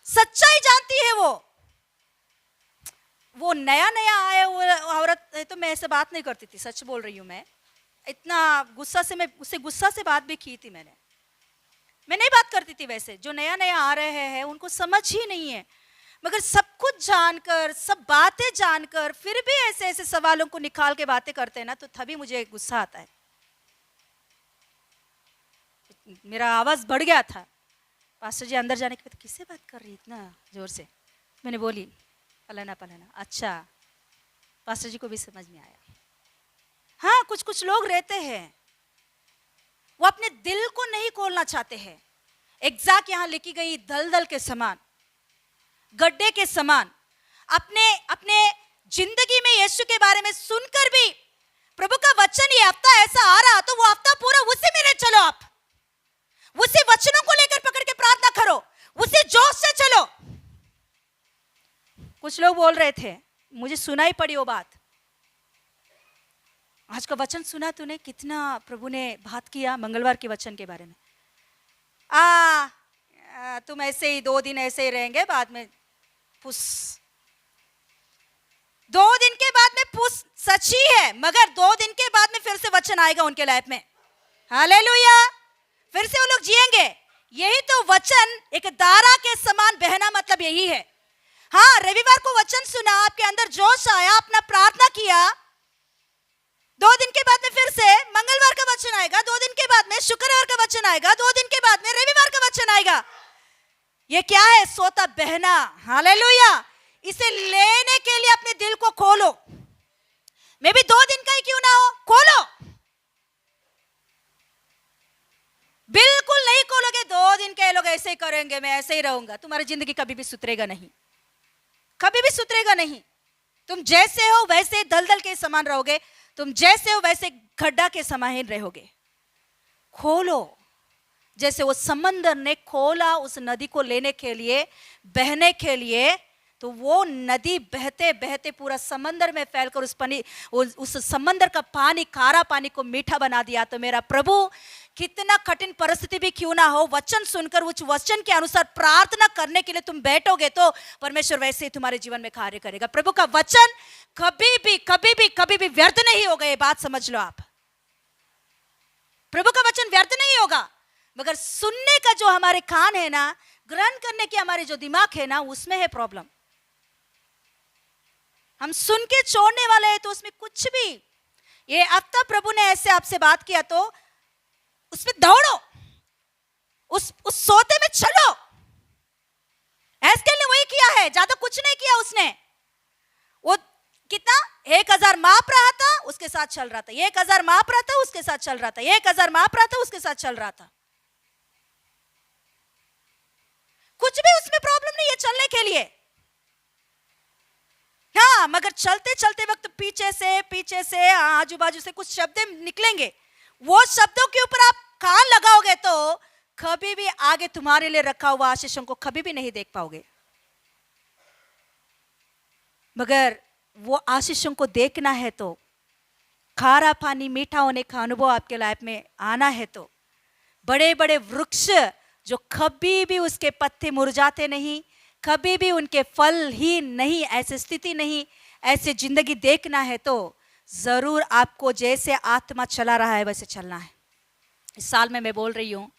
सच्चाई जानती है वो नया नया आया हुआ औरत है, तो मैं ऐसे बात नहीं करती थी, सच बोल रही हूँ। मैं इतना गुस्सा से, मैं उससे गुस्सा से बात भी की थी मैं नहीं बात करती थी वैसे। जो नया नया आ रहे हैं उनको समझ ही नहीं है, मगर सब कुछ जानकर, सब बातें जानकर फिर भी ऐसे ऐसे सवालों को निकाल के बातें करते हैं ना, तो तभी मुझे गुस्सा आता है। मेरा आवाज बढ़ गया था। पास्टर जी अंदर जाने के बाद, किससे बात कर रही इतना जोर से? मैंने बोली फलाना फलाना। अच्छा, पास्टर जी को भी समझ में आया। हाँ, कुछ कुछ लोग रहते हैं, वो अपने दिल को नहीं खोलना चाहते हैं। एग्जैक्ट यहाँ लिखी गई दलदल के समान, गड्ढे के समान, अपने जिंदगी में यीशु के बारे में सुनकर भी प्रभु का वचन ये हफ्ता ऐसा आ रहा, तो वो हफ्ता पूरा उसी में चलो, आप उसी वचनों को लेकर पकड़ के प्रार्थना करो, उसी जोश से चलो। कुछ लोग बोल रहे थे, मुझे सुनाई पड़ी वो बात, आज का वचन सुना तूने, कितना प्रभु ने बात किया मंगलवार के वचन के बारे में। तुम ऐसे ही 2 दिन ऐसे ही रहेंगे, बाद में पुस। 2 दिन के बाद में पुस सच ही है, मगर 2 दिन के बाद में फिर से वचन आएगा उनके लाइफ में। हालेलुया, फिर से वो लोग जिएंगे। यही तो वचन एक धारा के समान बहना, मतलब यही है। हाँ, रविवार को वचन सुना, आपके अंदर जोश आया, अपना प्रार्थना किया, 2 दिन के बाद में फिर से मंगलवार का वचन आएगा, 2 दिन के बाद में शुक्रवार का वचन आएगा, 2 दिन के बाद में रविवार का वचन आएगा। ये क्या है? सोता बहना। हालेलुया, इसे लेने के लिए अपने दिल को खोलो। मैं भी 2 दिन का ही क्यों ना हो, खोलो। बिल्कुल नहीं खोलोगे, 2 दिन के लोग ऐसे ही करेंगे, मैं ऐसे ही रहूंगा, तुम्हारी जिंदगी कभी भी सुधरेगा नहीं, कभी भी सुधरेगा नहीं। तुम जैसे हो वैसे दलदल के समान रहोगे, तुम जैसे हो वैसे गड्ढा के समान रहोगे। खोलो, जैसे वो समंदर ने खोला उस नदी को लेने के लिए, बहने के लिए, तो वो नदी बहते बहते पूरा समंदर में फैलकर उस समंदर का पानी, खारा पानी को मीठा बना दिया। तो मेरा प्रभु, कितना कठिन परिस्थिति भी क्यों ना हो, वचन सुनकर उस वचन के अनुसार प्रार्थना करने के लिए तुम बैठोगे तो परमेश्वर वैसे ही तुम्हारे जीवन में कार्य करेगा। प्रभु का वचन कभी भी कभी भी कभी भी व्यर्थ नहीं होगा, ये बात समझ लो आप। प्रभु का वचन व्यर्थ नहीं होगा, मगर सुनने का जो हमारे कान है ना, ग्रहण करने की हमारे जो दिमाग है ना, उसमें है प्रॉब्लम। हम सुन के छोड़ने वाले हैं, तो उसमें कुछ भी, ये हफ्ता प्रभु ने ऐसे आपसे बात किया तो उसमें दौड़ो, उस सोते में चलो। एस्केल ने वही किया है, ज्यादा कुछ नहीं किया उसने। वो कितना 1000 माप रहा था, उसके साथ चल रहा था, 1000 माप रहा था, उसके साथ चल रहा था, 1000 माप रहा था, उसके साथ चल रहा था। कुछ भी उसमें प्रॉब्लम नहीं है चलने के लिए। हाँ, मगर चलते चलते वक्त पीछे से आजू बाजू से कुछ शब्द निकलेंगे, वो शब्दों के ऊपर आप कान लगाओगे तो कभी भी आगे तुम्हारे लिए रखा हुआ आशीषों को कभी भी नहीं देख पाओगे। मगर वो आशीषों को देखना है तो, खारा पानी मीठा होने का अनुभव आपके लाइफ में आना है तो, बड़े बड़े वृक्ष जो कभी भी उसके पत्ते मुरझाते नहीं, कभी भी उनके फल ही नहीं, ऐसी स्थिति नहीं, ऐसे जिंदगी देखना है तो जरूर आपको जैसे आत्मा चला रहा है वैसे चलना है। इस साल में मैं बोल रही हूँ,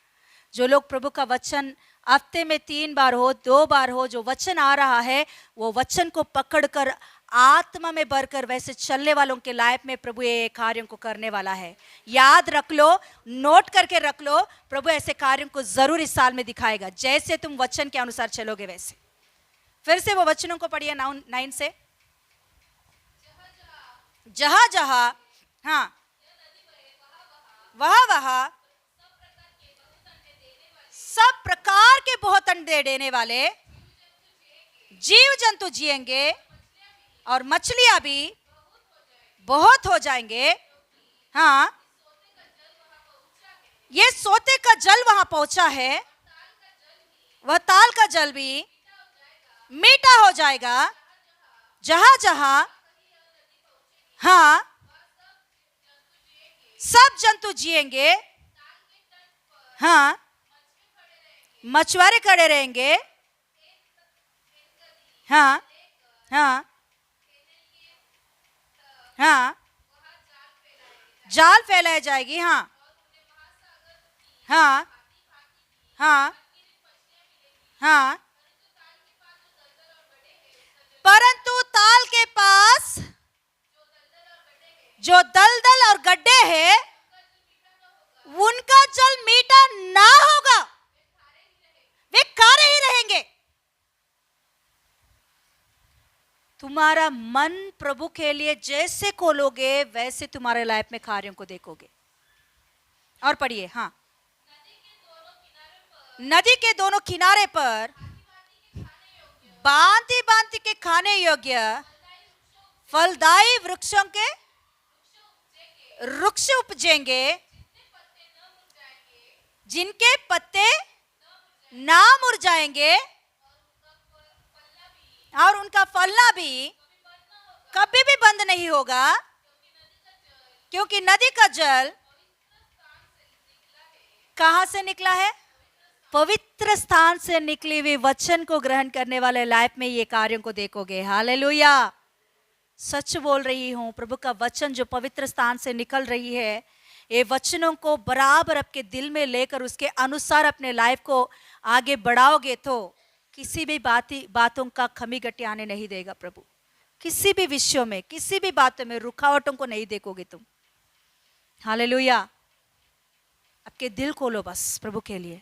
जो लोग प्रभु का वचन हफ्ते में 3 बार हो, 2 बार हो, जो वचन आ रहा है वो वचन को पकड़कर आत्मा में भरकर वैसे चलने वालों के लाइफ में प्रभु ये कार्यों को करने वाला है। याद रख लो, नोट करके रख लो, प्रभु ऐसे कार्यों को जरूर इस साल में दिखाएगा। जैसे तुम वचन के अनुसार चलोगे वैसे फिर से वो वचनों को पढ़िए 9 से। जहां जहां, हाँ, वहां वहां सब प्रकार के बहुत अंडे देने वाले जीव जंतु जिएंगे और मछलियां भी बहुत हो जाएंगे। हाँ, ये सोते का जल वहां पहुंचा है, वह ताल का जल भी मीठा हो जाएगा। जहां जहां, हाँ, सब जंतु जिएंगे, हाँ, मछुआरे खड़े रहेंगे, हाँ, हाँ, हाँ, जाल फैलाई जाएगी, हाँ, हाँ, हाँ, हाँ, परंतु ताल के पास जो दलदल और गड्ढे हैं, उनका जल मीठा ना होगा, वे खारे ही रहेंगे। तुम्हारा मन प्रभु के लिए जैसे खोलोगे वैसे तुम्हारे लाइफ में कार्यों को देखोगे। और पढ़िए, हाँ, नदी के दोनों किनारे पर भांति भांति के खाने योग्य फलदायी वृक्षों के वृक्ष उपजेंगे, जिनके पत्ते ना मुरझाएंगे और उनका फलना भी कभी भी बंद नहीं होगा, क्योंकि नदी का जल कहां से निकला है? पवित्र स्थान से निकली हुई वचन को ग्रहण करने वाले लाइफ में ये कार्यों को देखोगे। हालेलुया। सच बोल रही हूं, प्रभु का वचन जो पवित्र स्थान से निकल रही है, ये वचनों को बराबर आपके दिल में लेकर उसके अनुसार अपने लाइफ को आगे बढ़ाओगे तो किसी भी बातों का कमी घटी आने नहीं देगा प्रभु। किसी भी विषयों में, किसी भी बातों में रुकावटों को नहीं देखोगे तुम। हालेलुया। आपके दिल खोलो बस प्रभु के लिए।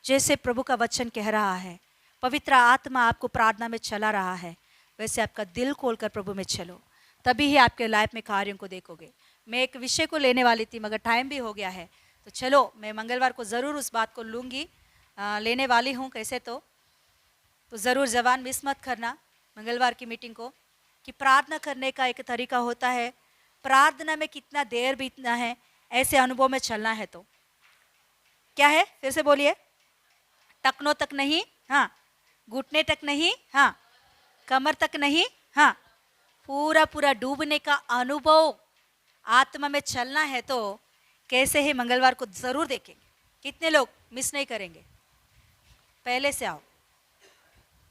जैसे प्रभु का वचन कह रहा है, पवित्र आत्मा आपको प्रार्थना में चला रहा है, वैसे आपका दिल खोलकर प्रभु में चलो, तभी ही आपके लाइफ में कार्यों को देखोगे। मैं एक विषय को लेने वाली थी मगर टाइम भी हो गया है, तो चलो मैं मंगलवार को ज़रूर उस बात को लूँगी, लेने वाली हूँ कैसे तो ज़रूर जवान मिस मत करना मंगलवार की मीटिंग को। कि प्रार्थना करने का एक तरीका होता है, प्रार्थना में कितना देर बीतना है, ऐसे अनुभव में चलना है। तो क्या है, फिर से बोलिए। टखनों तक नहीं, हाँ, घुटने तक नहीं, हाँ, कमर तक नहीं, हाँ, पूरा पूरा डूबने का अनुभव आत्मा में चलना है। तो कैसे है, मंगलवार को जरूर देखेंगे। कितने लोग मिस नहीं करेंगे? पहले से आओ,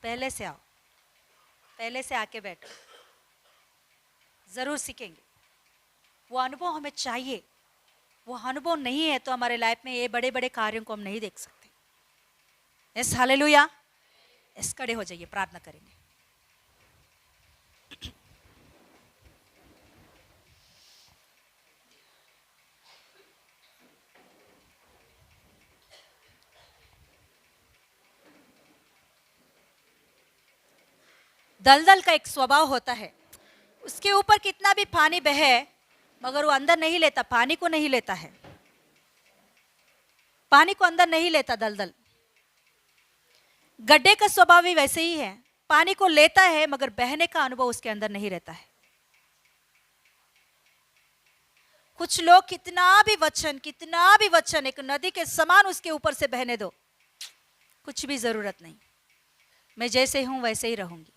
पहले से आओ, पहले से आके बैठो, जरूर सीखेंगे। वो अनुभव हमें चाहिए। वो अनुभव नहीं है तो हमारे लाइफ में ये बड़े बड़े कार्यों को हम नहीं देख सकते। Yes, hallelujah. यस, खड़े हो जाइए, प्रार्थना करेंगे। दलदल का एक स्वभाव होता है, उसके ऊपर कितना भी पानी बहे मगर वो अंदर नहीं लेता, पानी को नहीं लेता है, पानी को अंदर नहीं लेता दलदल। गड्ढे का स्वभाव भी वैसे ही है, पानी को लेता है मगर बहने का अनुभव उसके अंदर नहीं रहता है। कुछ लोग कितना भी वचन एक नदी के समान उसके ऊपर से बहने दो, कुछ भी जरूरत नहीं। मैं जैसे हूं वैसे ही रहूंगी,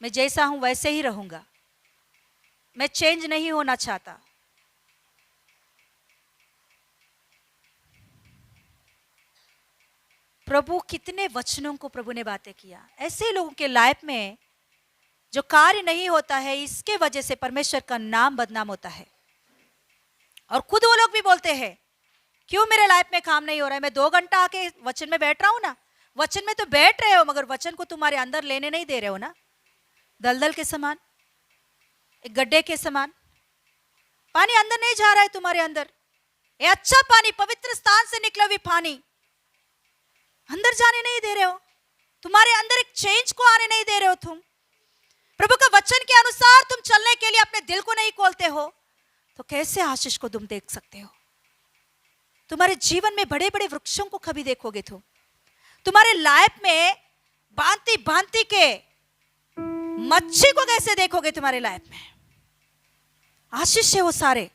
मैं जैसा हूं वैसे ही रहूंगा, मैं चेंज नहीं होना चाहता। प्रभु कितने वचनों को प्रभु ने बातें किया। ऐसे लोगों के लाइफ में जो कार्य नहीं होता है, इसके वजह से परमेश्वर का नाम बदनाम होता है। और खुद वो लोग भी बोलते हैं, क्यों मेरे लाइफ में काम नहीं हो रहा है? मैं 2 घंटा आके वचन में बैठ रहा हूं ना, वचन में तो बैठ रहे हो मगर वचन को तुम्हारे अंदर लेने नहीं दे रहे हो ना। दलदल के समान, एक गड्ढे के समान, पानी अंदर नहीं जा रहा है तुम्हारे अंदर। ये अच्छा पानी, पवित्र स्थान से निकला हुआ पानी अंदर जाने नहीं दे रहे हो। तुम्हारे अंदर एक चेंज को आने नहीं दे रहे हो तुम। प्रभु का वचन के अनुसार तुम चलने के लिए अपने दिल को नहीं खोलते हो, तो कैसे आशीष को तुम देख सकते हो? तुम्हारे जीवन में बड़े बड़े वृक्षों को कभी देखोगे तुम? तुम्हारे लाइफ में भांति भांति के मच्छी को कैसे देखोगे तुम्हारे लाइफ में? आशीष है वो सारे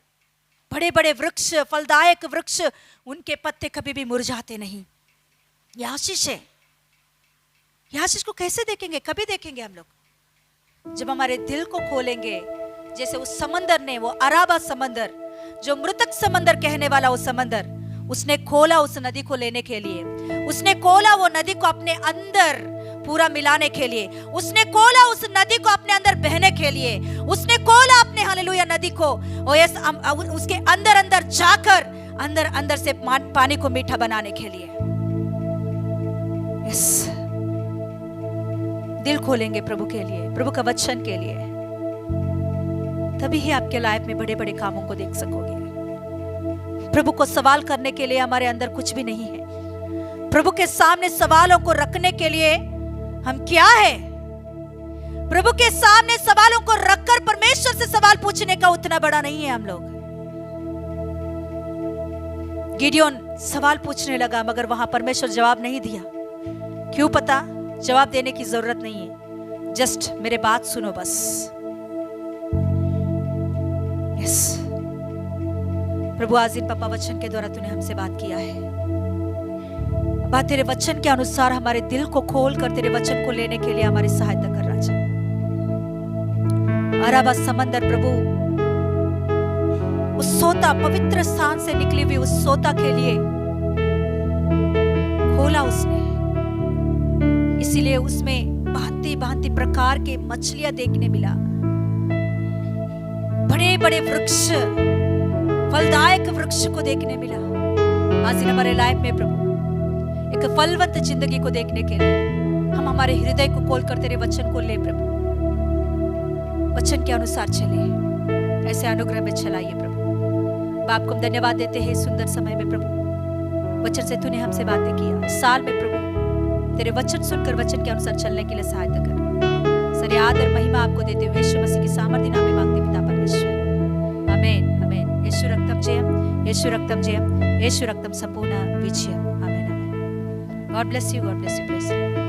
बड़े बड़े वृक्ष, फलदायक वृक्ष, उनके पत्ते कभी भी मुरझाते नहीं। ये आशीष है। ये आशीष को कैसे देखेंगे? कभी देखेंगे हम लोग जब हमारे दिल को खोलेंगे। जैसे उस समंदर ने, वो अराबा समंदर, जो मृतक समंदर कहने वाला वो समंदर, उसने खोला उस नदी को लेने के लिए। उसने खोला वो नदी को अपने अंदर पूरा मिलाने के लिए। उसने खोला उस नदी को अपने अंदर बहने के लिए। उसने खोला अपने हालेलुया नदी को, और यस उसके अंदर अंदर जाकर अंदर अंदर से पानी को मीठा बनाने के लिए। यस, दिल खोलेंगे प्रभु के लिए, प्रभु का वचन के लिए, तभी ही आपके लाइफ में बड़े बड़े कामों को देख सकोगे। प्रभु को सवाल करने के लिए हमारे अंदर कुछ भी नहीं है। प्रभु के सामने सवालों को रखने के लिए हम क्या है? प्रभु के सामने सवालों को रखकर परमेश्वर से सवाल पूछने का उतना बड़ा नहीं है हम लोग। गिडियोन सवाल पूछने लगा, मगर वहां परमेश्वर जवाब नहीं दिया। क्यों पता? जवाब देने की जरूरत नहीं है, जस्ट मेरे बात सुनो बस। यस प्रभु, आज इन पापा वचन के द्वारा तूने हमसे बात किया है। बात तेरे वचन के अनुसार हमारे दिल को खोल कर तेरे वचन को लेने के लिए हमारी सहायता कर राजा। अराबा समंदर प्रभु, उस सोता, पवित्र स्थान से निकली हुई उस सोता के लिए खोला उसने, इसीलिए उसमें भांति भांति प्रकार के मछलियां देखने मिला। बड़े बड़े वृक्ष, फलदायक वृक्ष को देखने मिला। आज हमारे लाइफ में प्रभु एक फलवंत जिंदगी को देखने के लिए हम हमारे हृदय को खोलकर तेरे वचन को ले प्रभु, वचन के अनुसार चले। ऐसे अनुग्रह में चलाइए प्रभु। बाप को हम धन्यवाद देते हैं सुंदर समय में प्रभु, वचन से तूने हमसे बातें किया। इस साल में प्रभु तेरे वचन सुनकर वचन के अनुसार चलने के लिए सहायता कर। सारे आदर महिमा आपको देते हुए यीशु मसीह की सामर्थ्य नाम में मांगते पिता परमेश्वर, आमेन आमेन। यीशु रक्तम जयम, यीशु रक्तम जयम, यीशु रक्तम संपूर्ण विजयम। Amen amen. God bless you, God bless you, bless you.